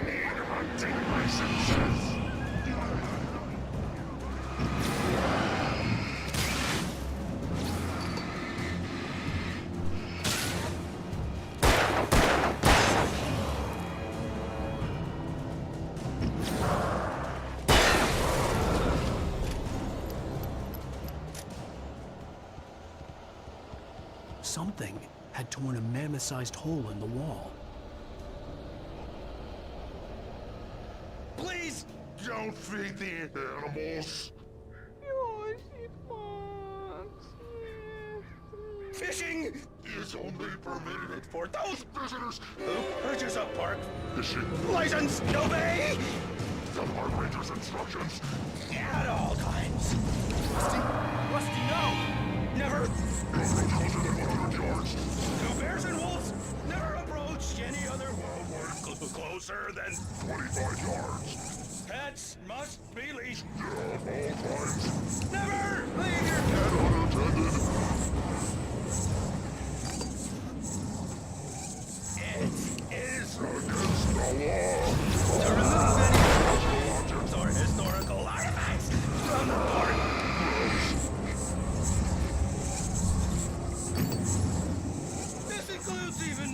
Something had torn a mammoth-sized hole in the wall. Please don't feed the animals. Fishing is only permitted for those visitors who purchase a park fishing license to obey the park ranger's instructions at all times. Rusty, no! Never! Closer than 100 yards. No bears and wolves never approach any other wildlife closer than 25 yards. Pets must be leashed. At all times. Never leave your pet unattended. It is against the law to remove any objects or historical artifacts from the park. This includes even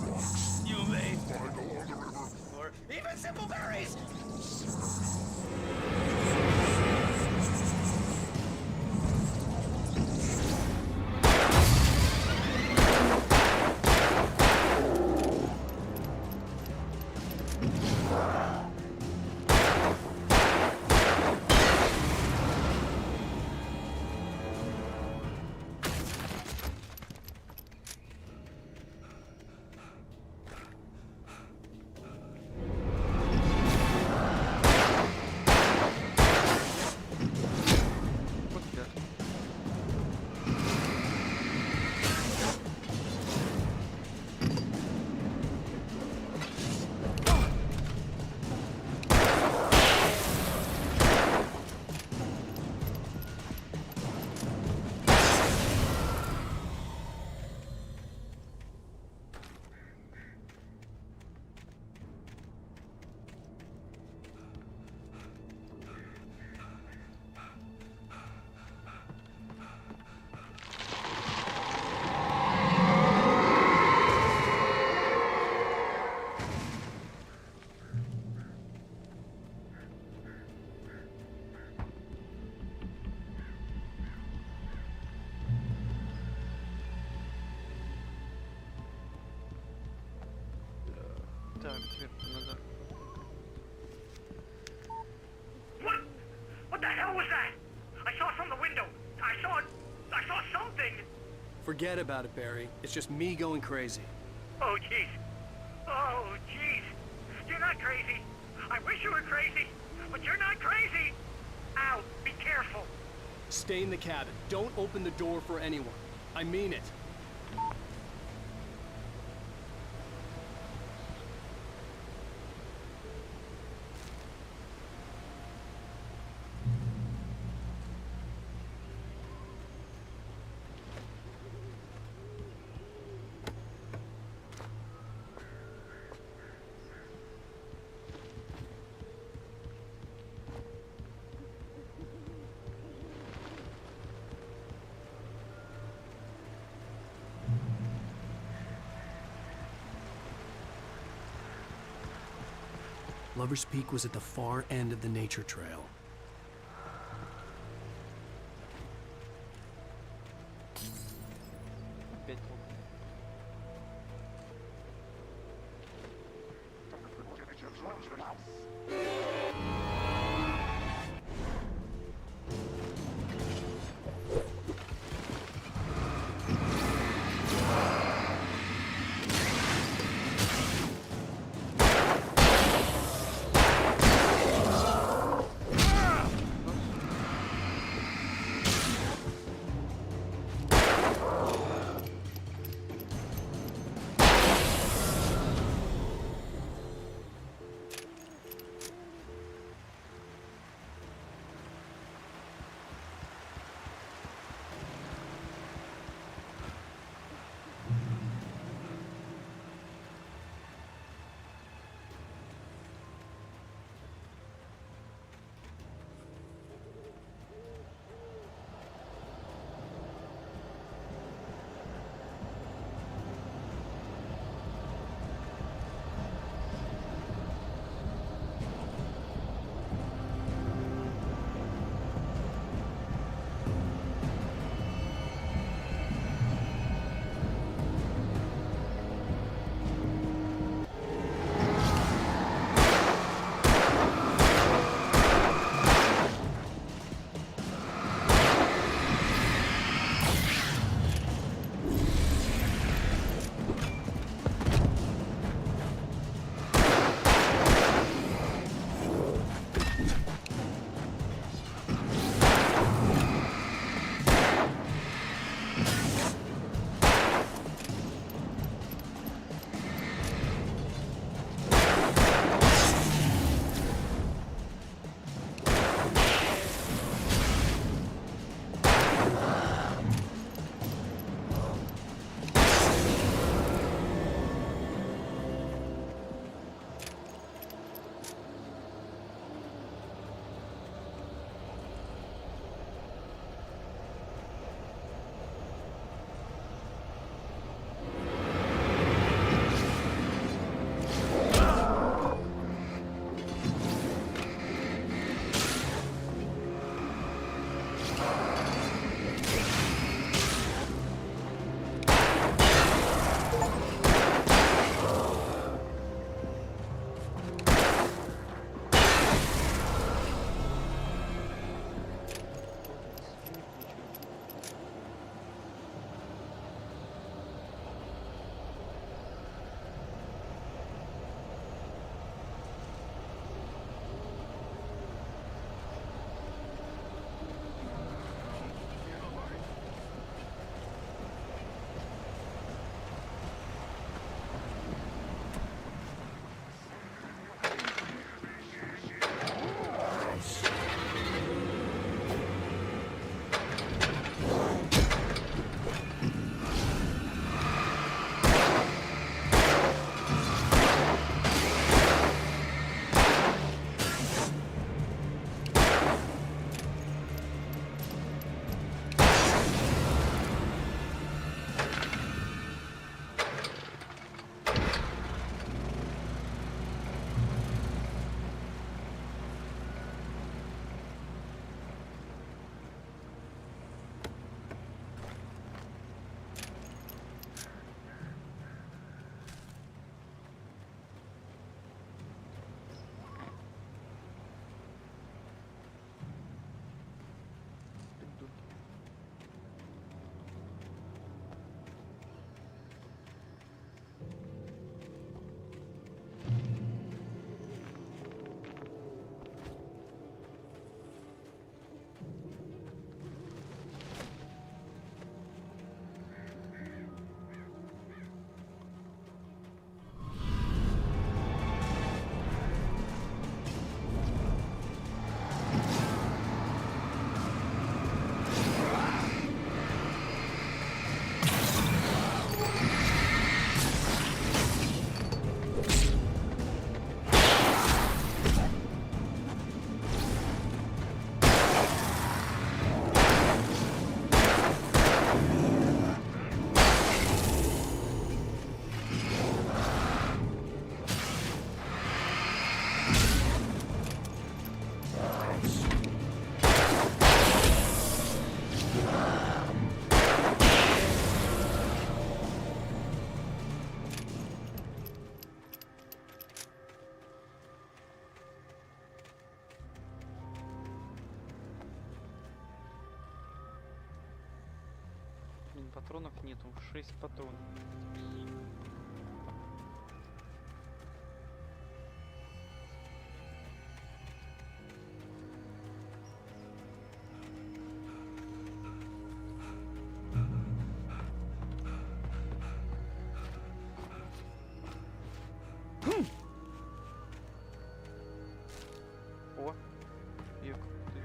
rocks you may find along the river, or even simple berries. Так, теперь надо... What the hell was that? I saw from the window. I saw something. Forget about it, Barry. It's just me going crazy. Oh, jeez. Oh, jeez. You're not crazy. I wish you were crazy, but you're not crazy. Ow, be careful. Stay in the cabin. Don't open the door for anyone. I mean it. Lover's Peak was at the far end of the nature trail. патронов нету. 6 патронов. О, як ти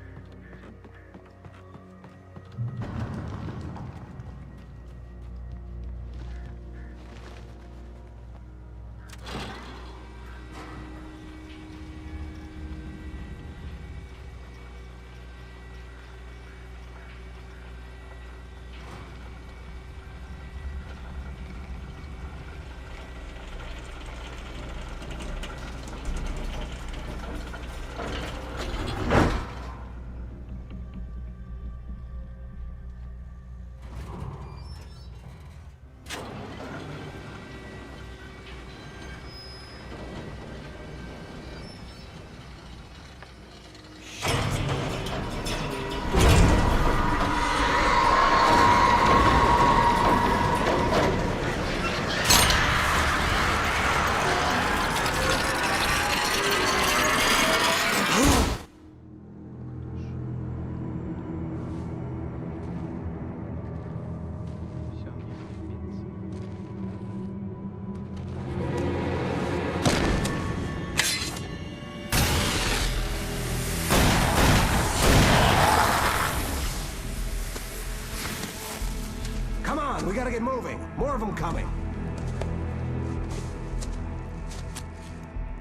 Come on, we gotta get moving. More of them coming.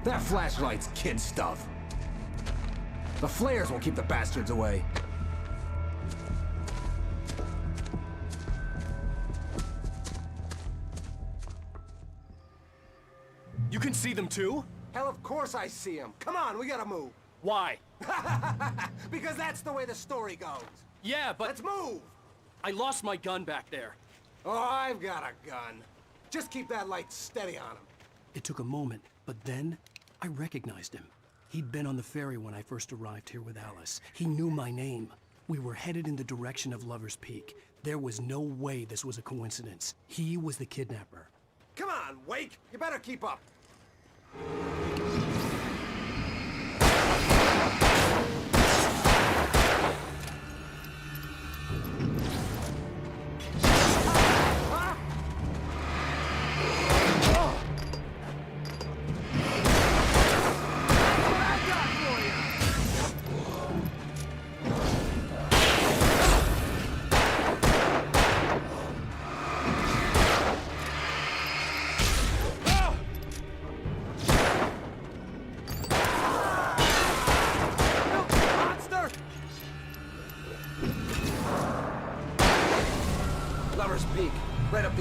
That flashlight's kid stuff. The flares will keep the bastards away. You can see them too? Hell, of course I see them. Come on, we gotta move. Why? Because that's the way the story goes. Yeah, but... Let's move! I lost my gun back there. Oh, I've got a gun. Just keep that light steady on him. It took a moment, but then I recognized him. He'd been on the ferry when I first arrived here with Alice. He knew my name. We were headed in the direction of Lover's Peak. There was no way this was a coincidence. He was the kidnapper. Come on, Wake! You better keep up.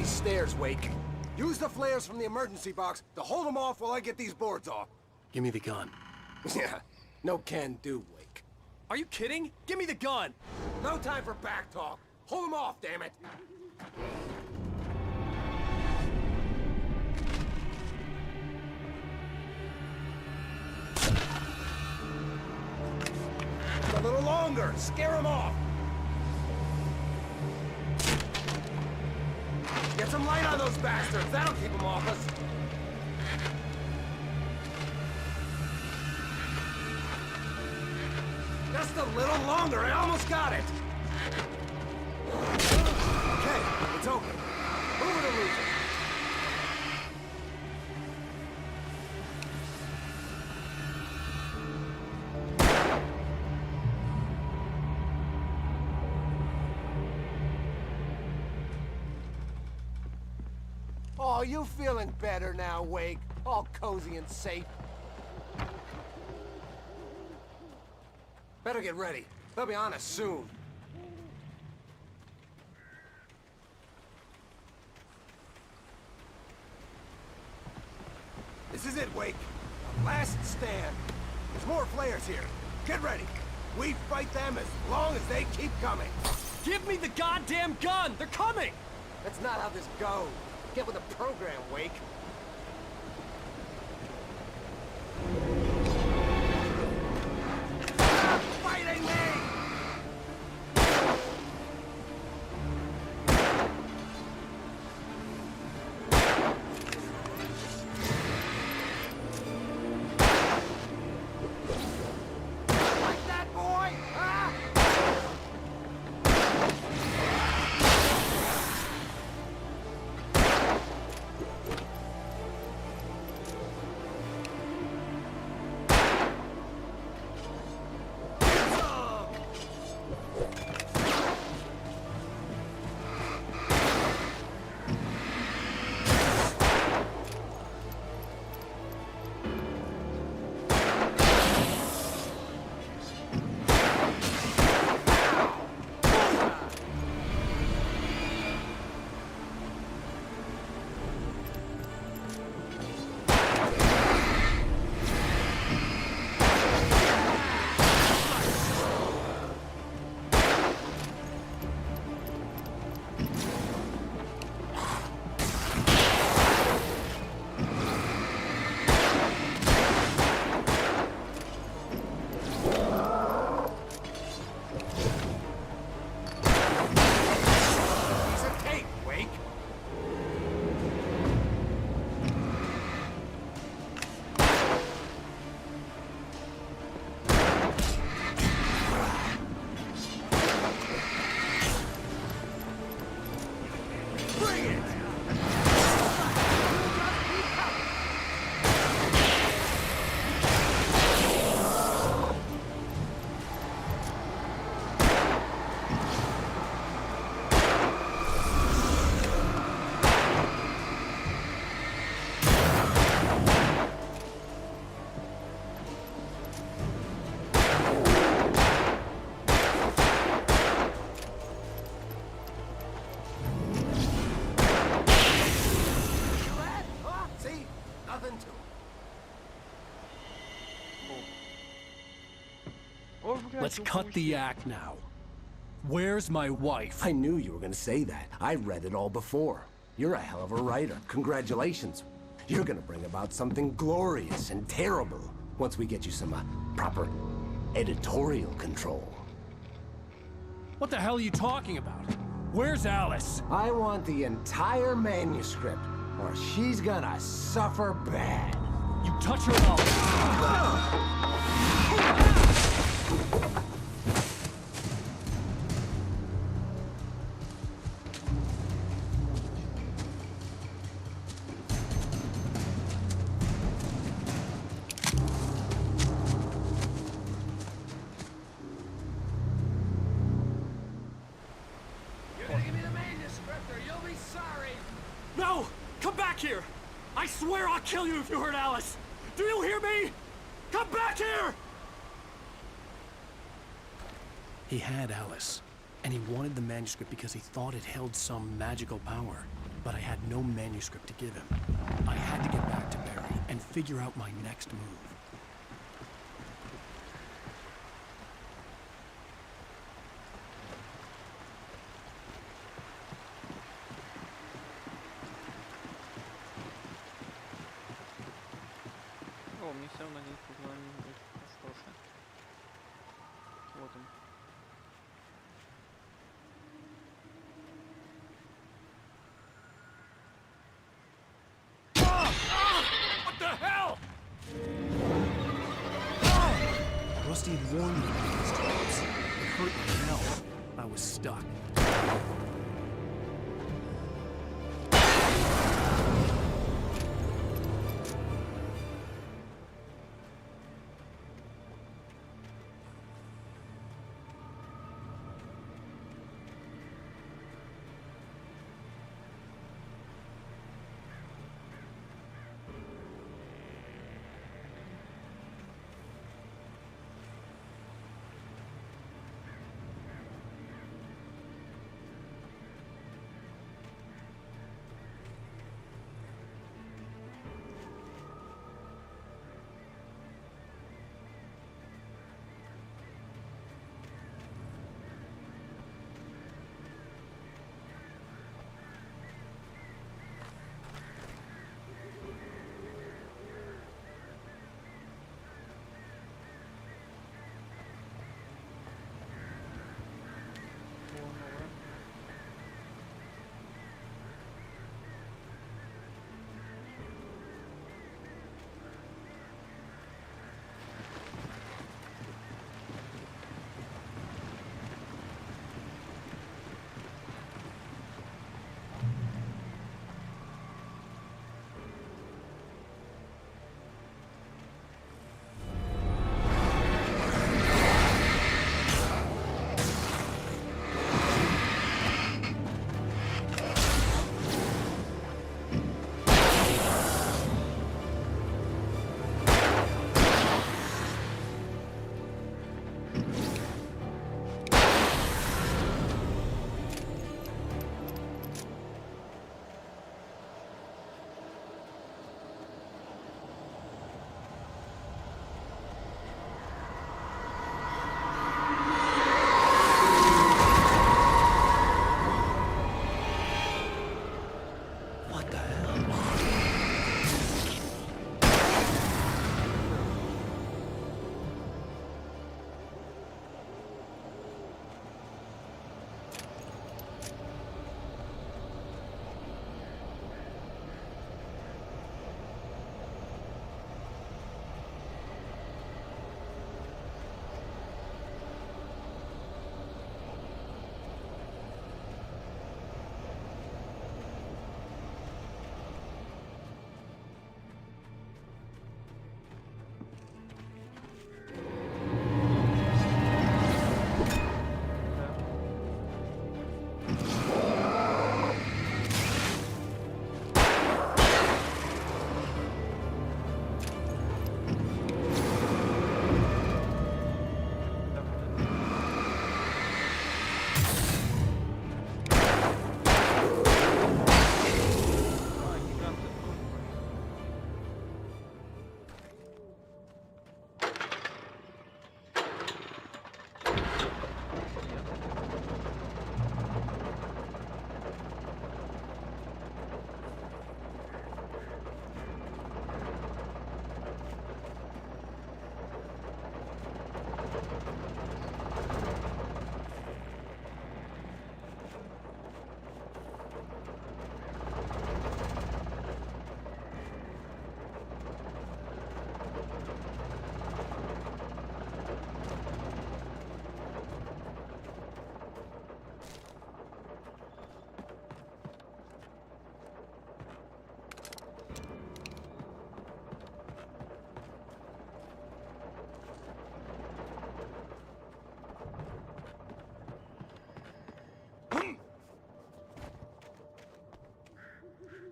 Stairs, Wake. Use the flares from the emergency box to hold them off while I get these boards off. Give me the gun. Yeah, no can do, Wake. Are you kidding? Give me the gun! No time for back talk. Hold them off, damn it. A little longer. Scare them off. Get some light on those bastards. That'll keep them off us. Just a little longer. I almost got it. Okay, it's open. Move it or lose it. Oh, you feeling better now, Wake? All cozy and safe. Better get ready. They'll be on us soon. This is it, Wake. The last stand. There's more flares here. Get ready. We fight them as long as they keep coming. Give me the goddamn gun! They're coming! That's not how this goes. Get with the program, Wake. Stop fighting me! Let's cut the act now. Where's my wife? I knew you were gonna say that. I read it all before. You're a hell of a writer. Congratulations. You're gonna bring about something glorious and terrible once we get you some proper editorial control. What the hell are you talking about? Where's Alice? I want the entire manuscript, or she's gonna suffer bad. You touch her and You're gonna give me the manuscript or you'll be sorry. No! Come back here! I swear I'll kill you if you hurt Alice! Do you hear me? Come back here! He had Alice, and he wanted the manuscript because he thought it held some magical power. But I had no manuscript to give him. I had to get back to Barry and figure out my next move. О, мне все равно не остался. Вот он. What the hell? Rusty had warned me about these traps. It hurt like hell. I was stuck.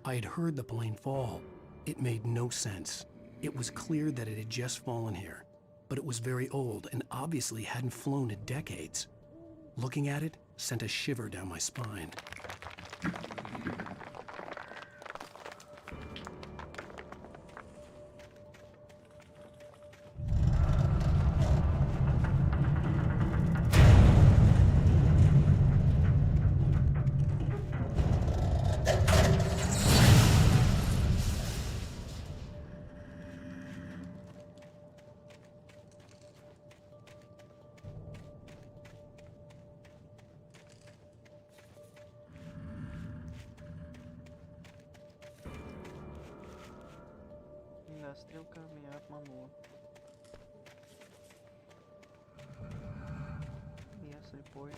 I had heard the plane fall. It made no sense. It was clear that it had just fallen here, but it was very old and obviously hadn't flown in decades. Looking at it sent a shiver down my spine. Да, стрелка меня обманула. Я слепой.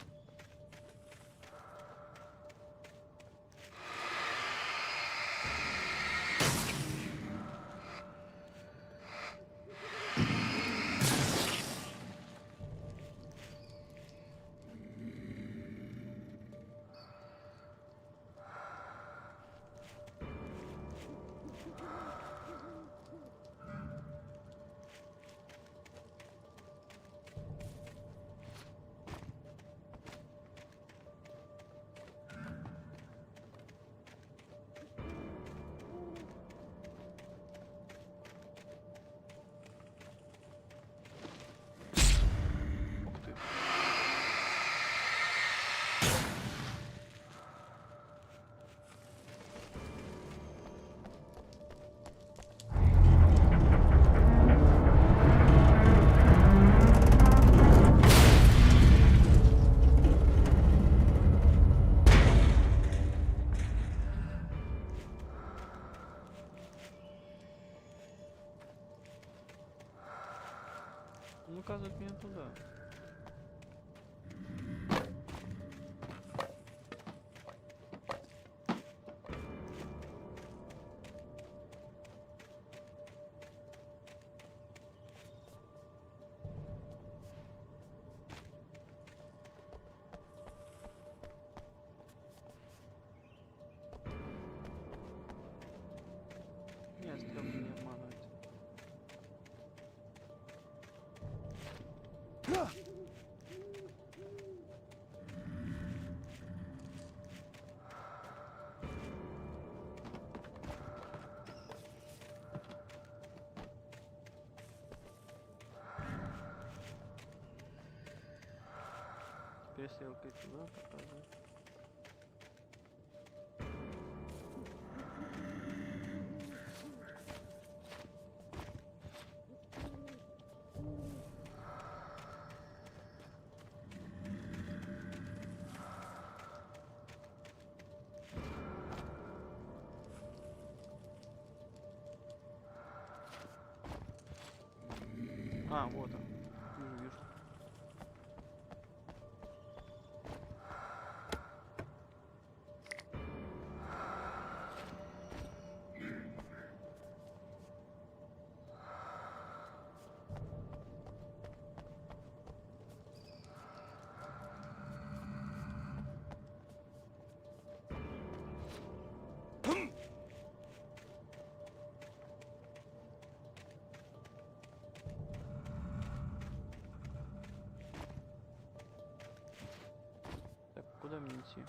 Он указывает меня туда. Нет, стрелка не обманывает. Стрелкой туда показывает. А, вот он. Вижу. Куда мне идти?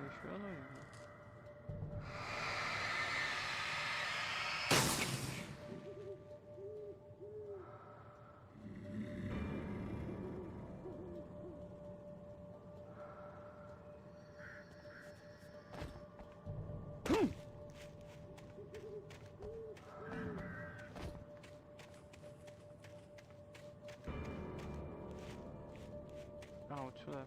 Еще одно видно. А, вот сюда.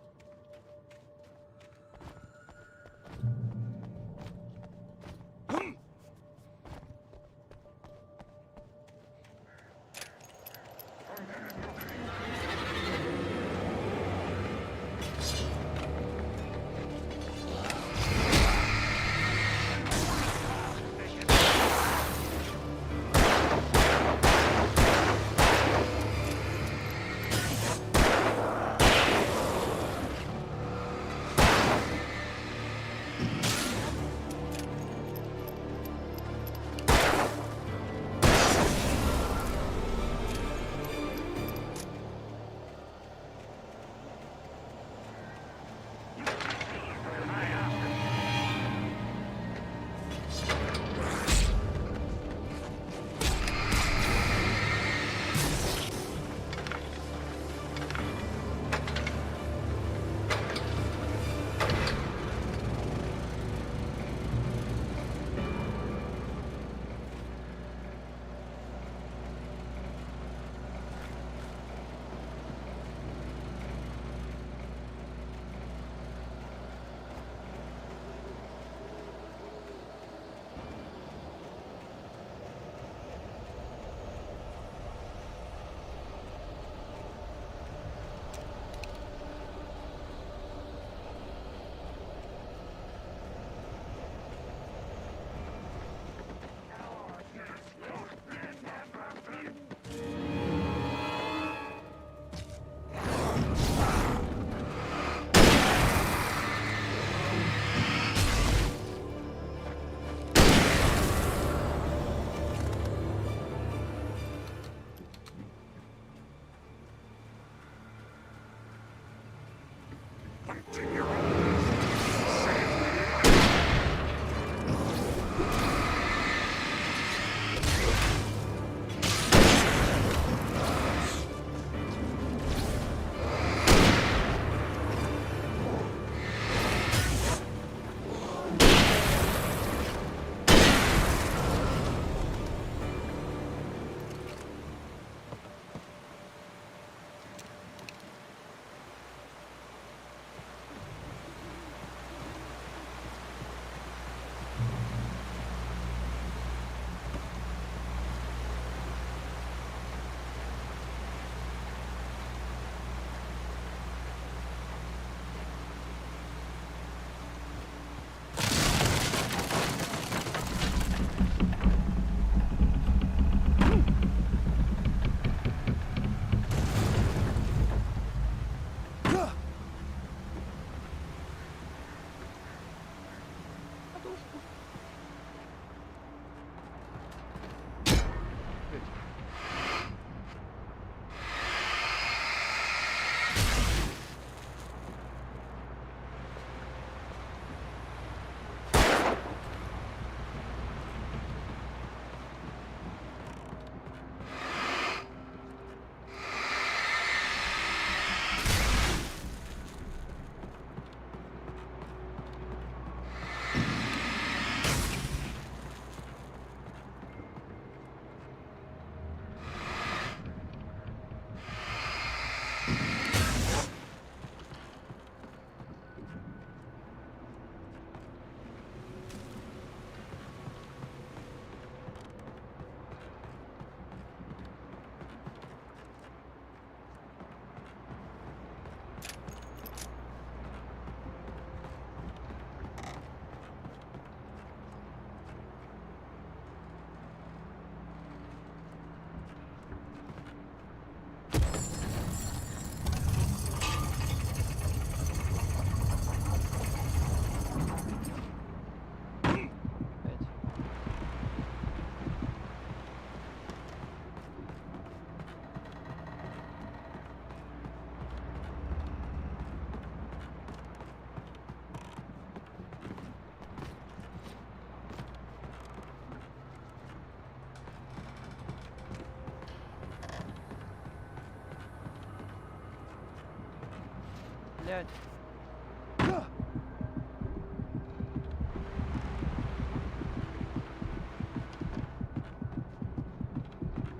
Блядь.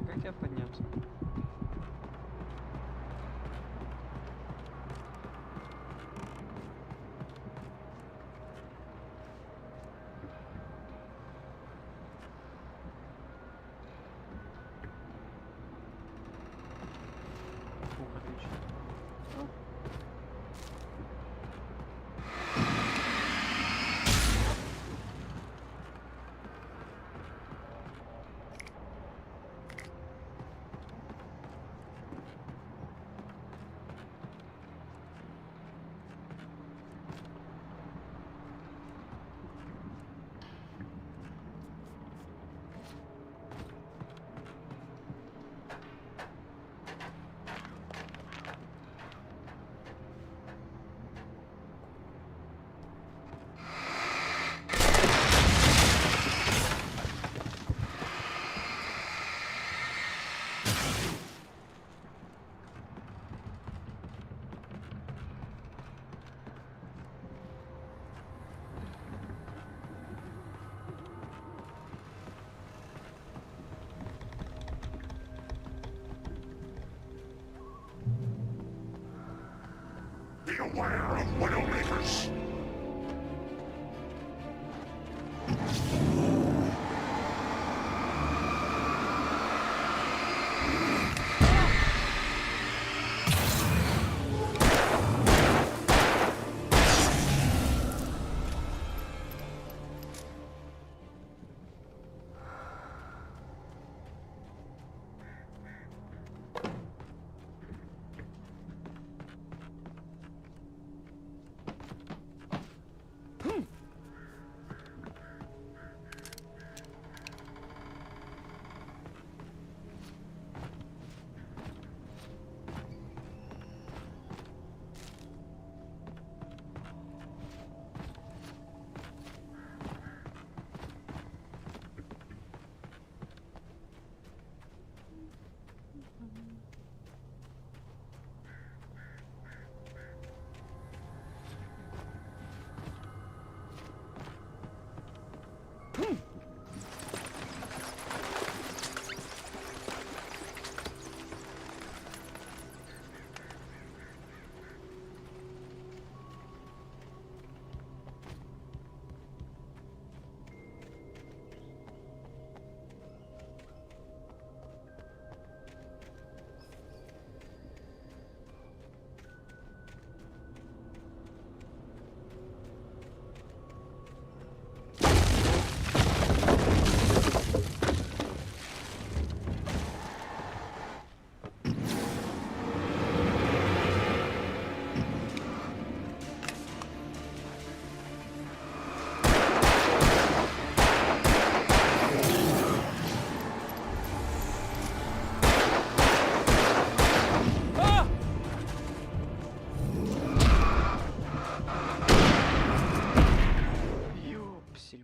Как тебе подняться? Ух, отлично. Be aware of Widowmakers.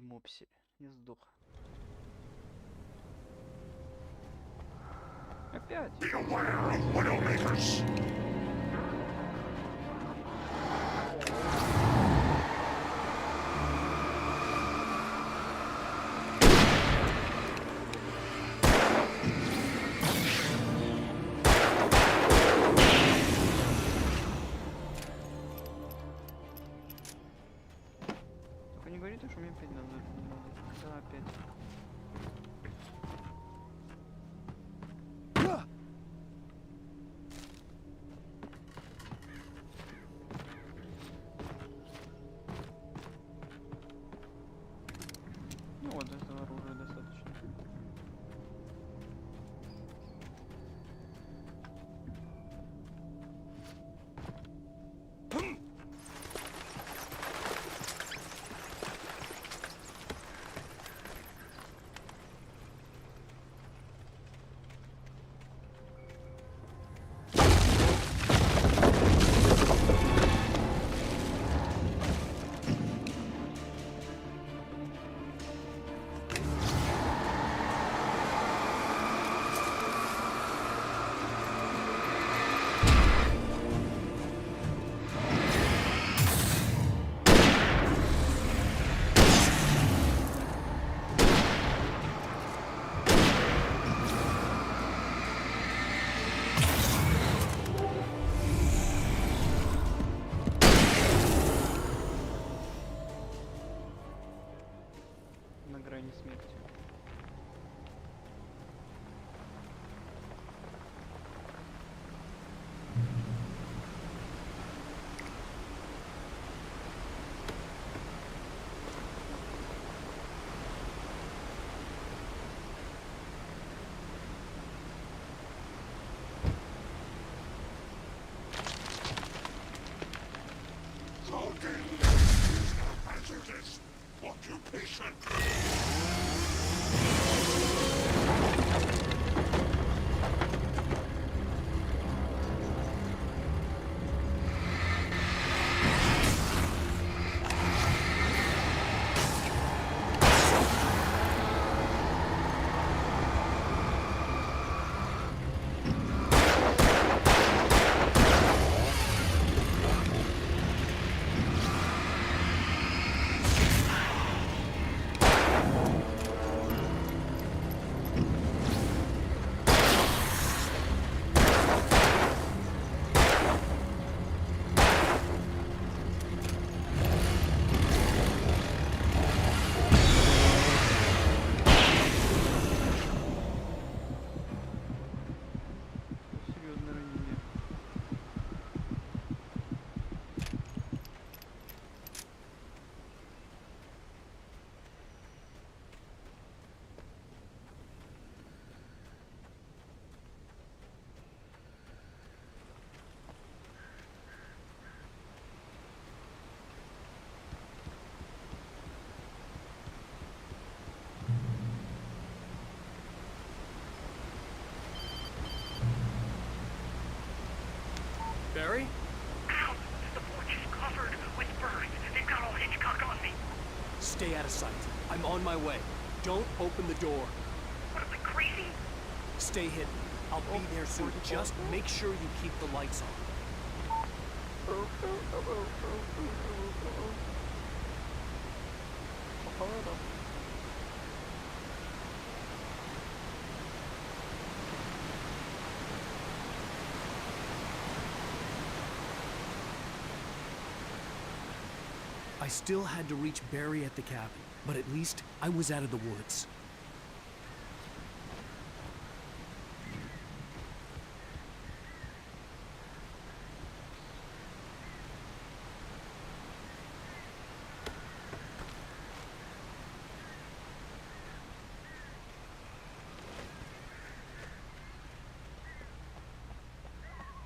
Мопси, не сдох. Опять. Be aware of Widowmakers. Только не говорите, что мне опять надо. Да, опять. On my way. Don't open the door. What, am I crazy? Stay hidden. I'll be there soon. Just make sure you keep the lights on. I still had to reach Barry at the cabin, but at least I was out of the woods.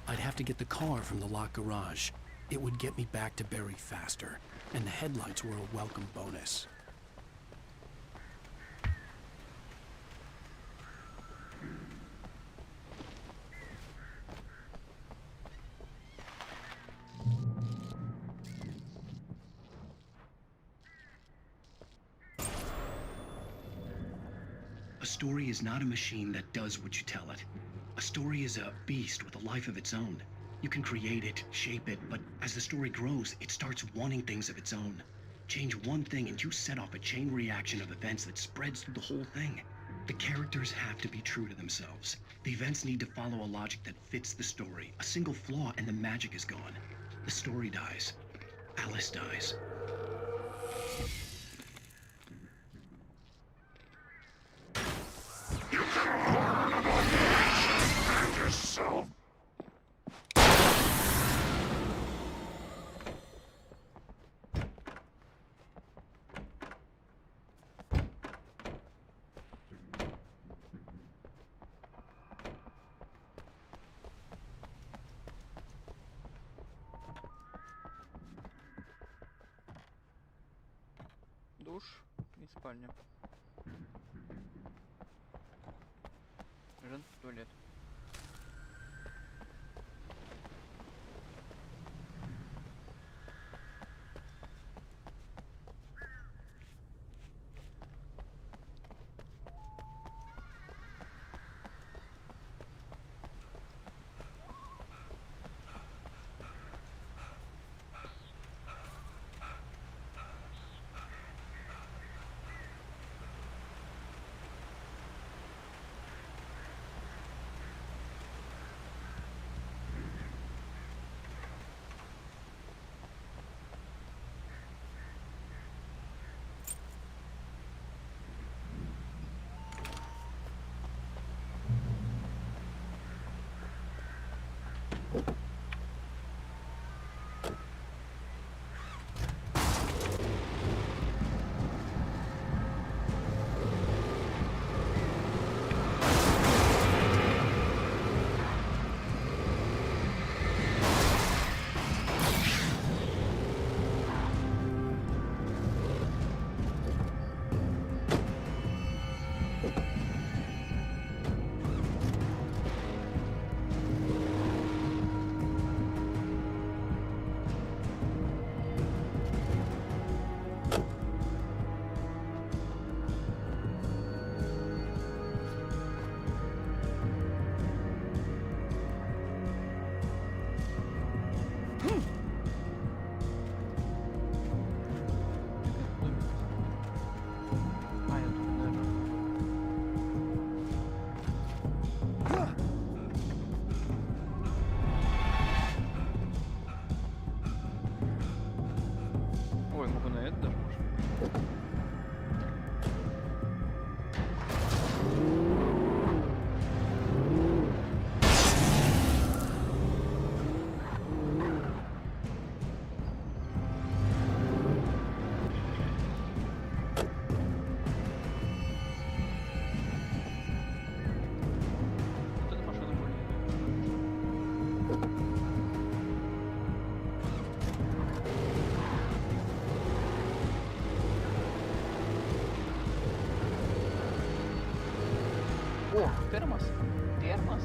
I'd have to get the car from the locked garage. It would get me back to Barry faster, and the headlights were a welcome bonus. A story is not a machine that does what you tell it. A story is a beast with a life of its own. You can create it, shape it, but as the story grows, it starts wanting things of its own. Change one thing and you set off a chain reaction of events that spreads through the whole thing. The characters have to be true to themselves. The events need to follow a logic that fits the story. A single flaw and the magic is gone. The story dies. Alice dies. You can harm and yourself. Душ и спальня. Женский туалет. О, термос. Термос.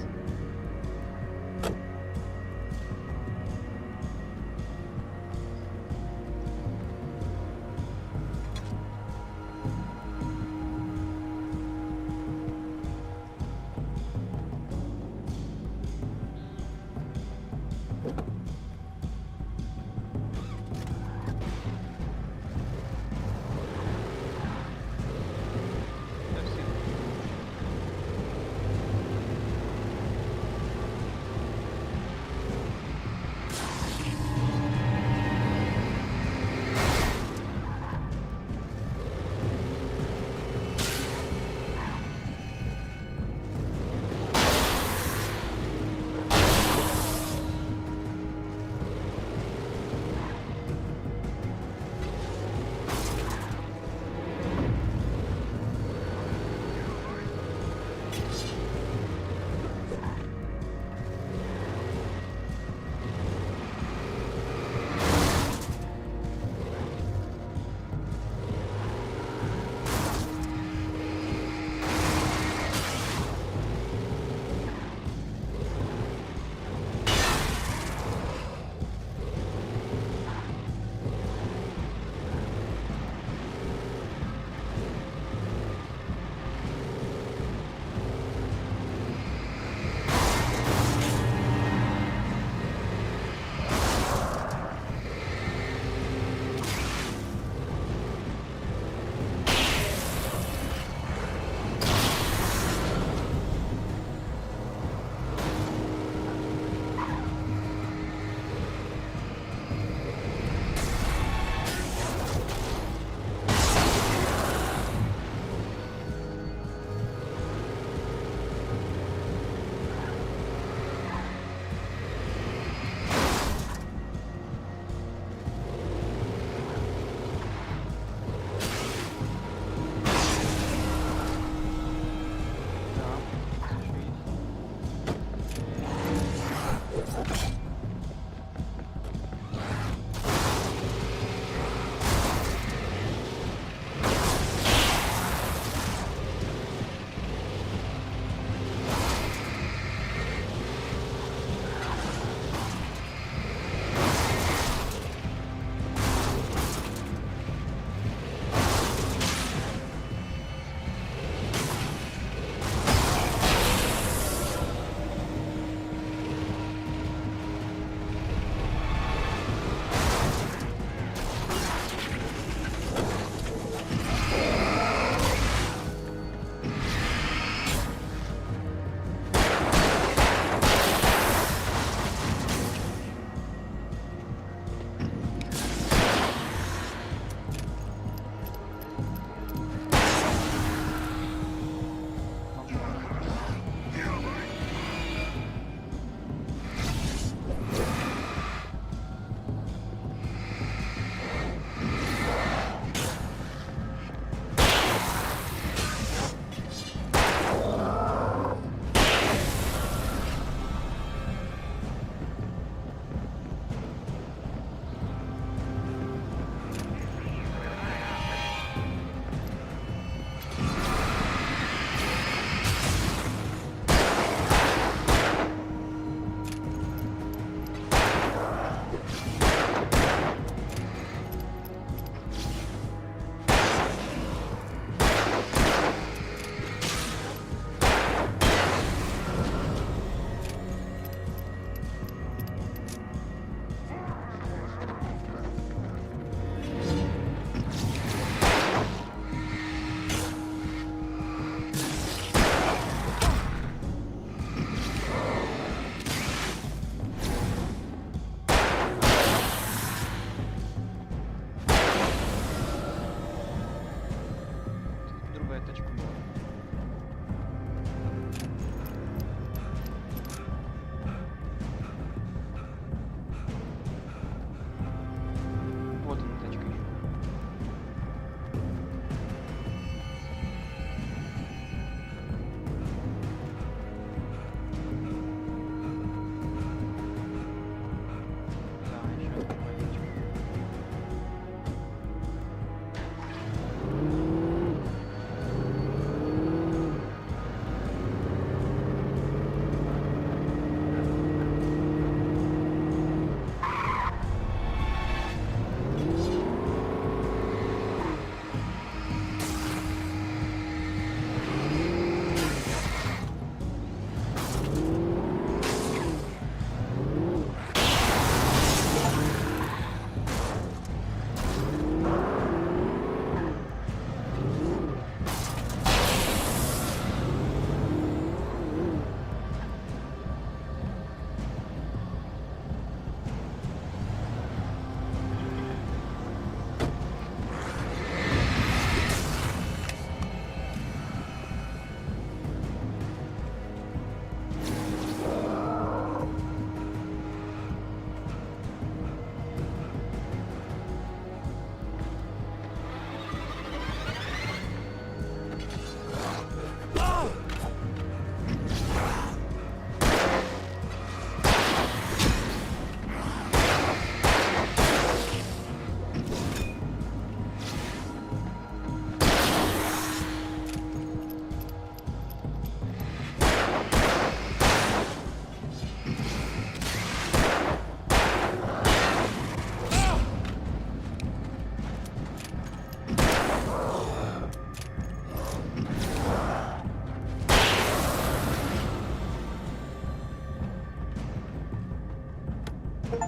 Теперь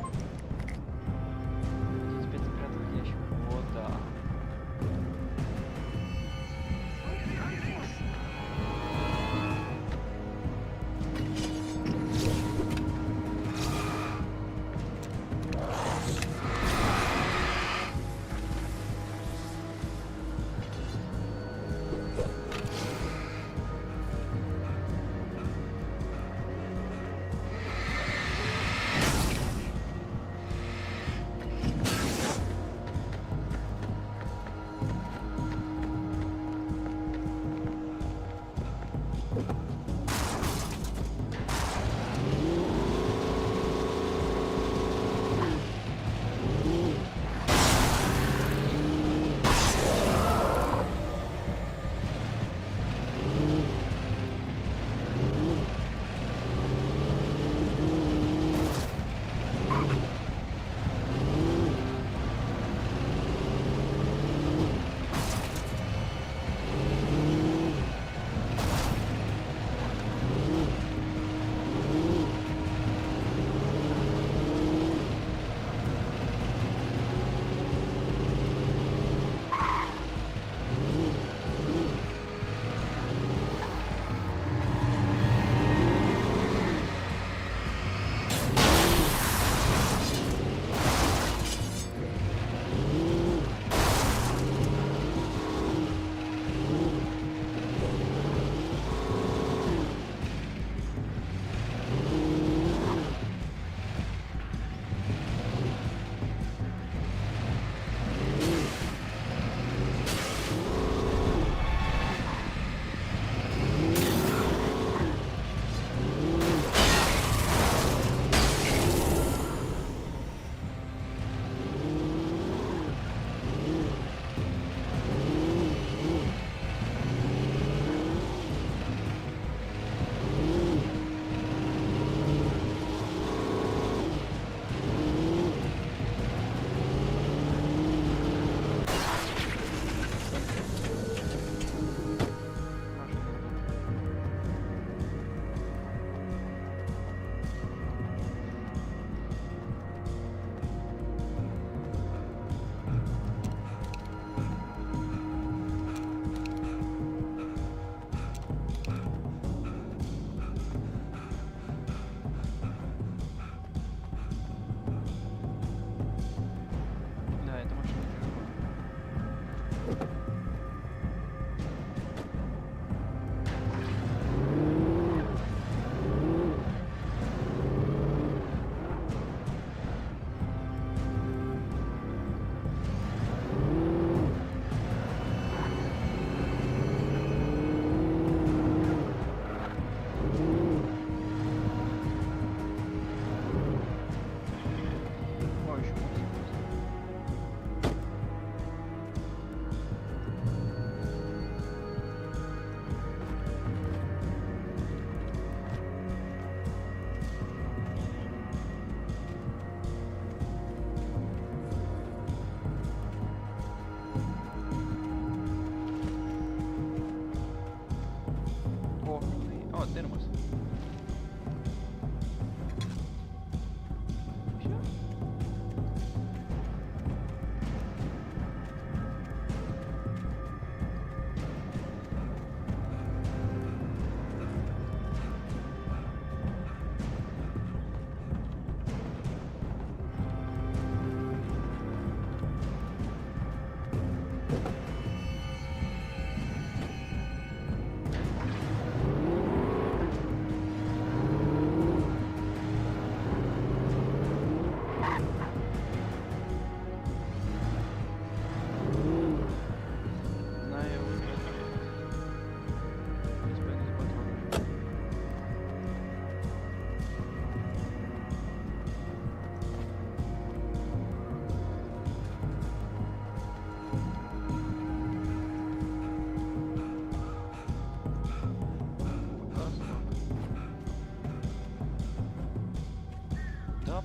спрятать ящик. Вот да.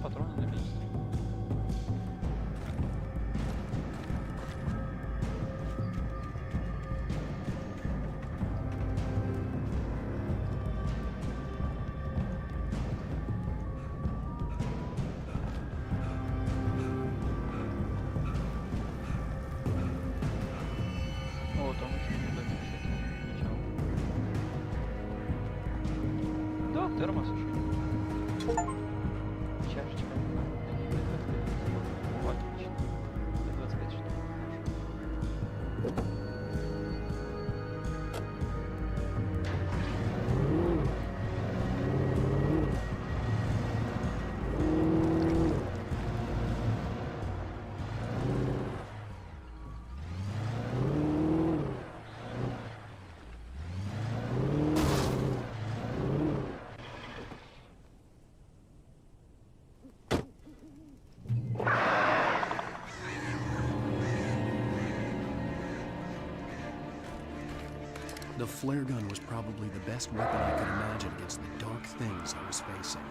патроны на месте. Чашечка. О, отлично. 25 штук. The flare gun was probably the best weapon I could imagine against the dark things I was facing.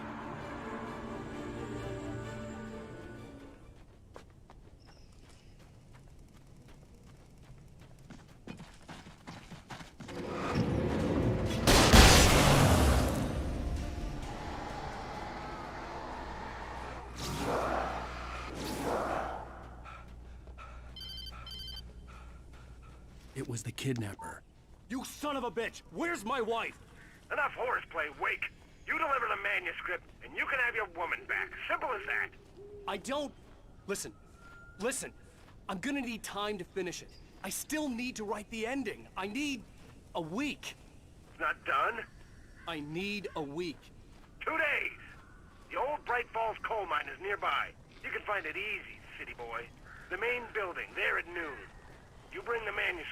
It was the kidnapper. You son of a bitch! Where's my wife? Enough horseplay, Wake. You deliver the manuscript, and you can have your woman back. Simple as that. I don't... Listen. Listen. I'm gonna need time to finish it. I still need to write the ending. I need... a week. It's not done? I need a week. 2 days. The old Bright Falls coal mine is nearby. You can find it easy, city boy. The main building, there at noon. You bring the manuscript.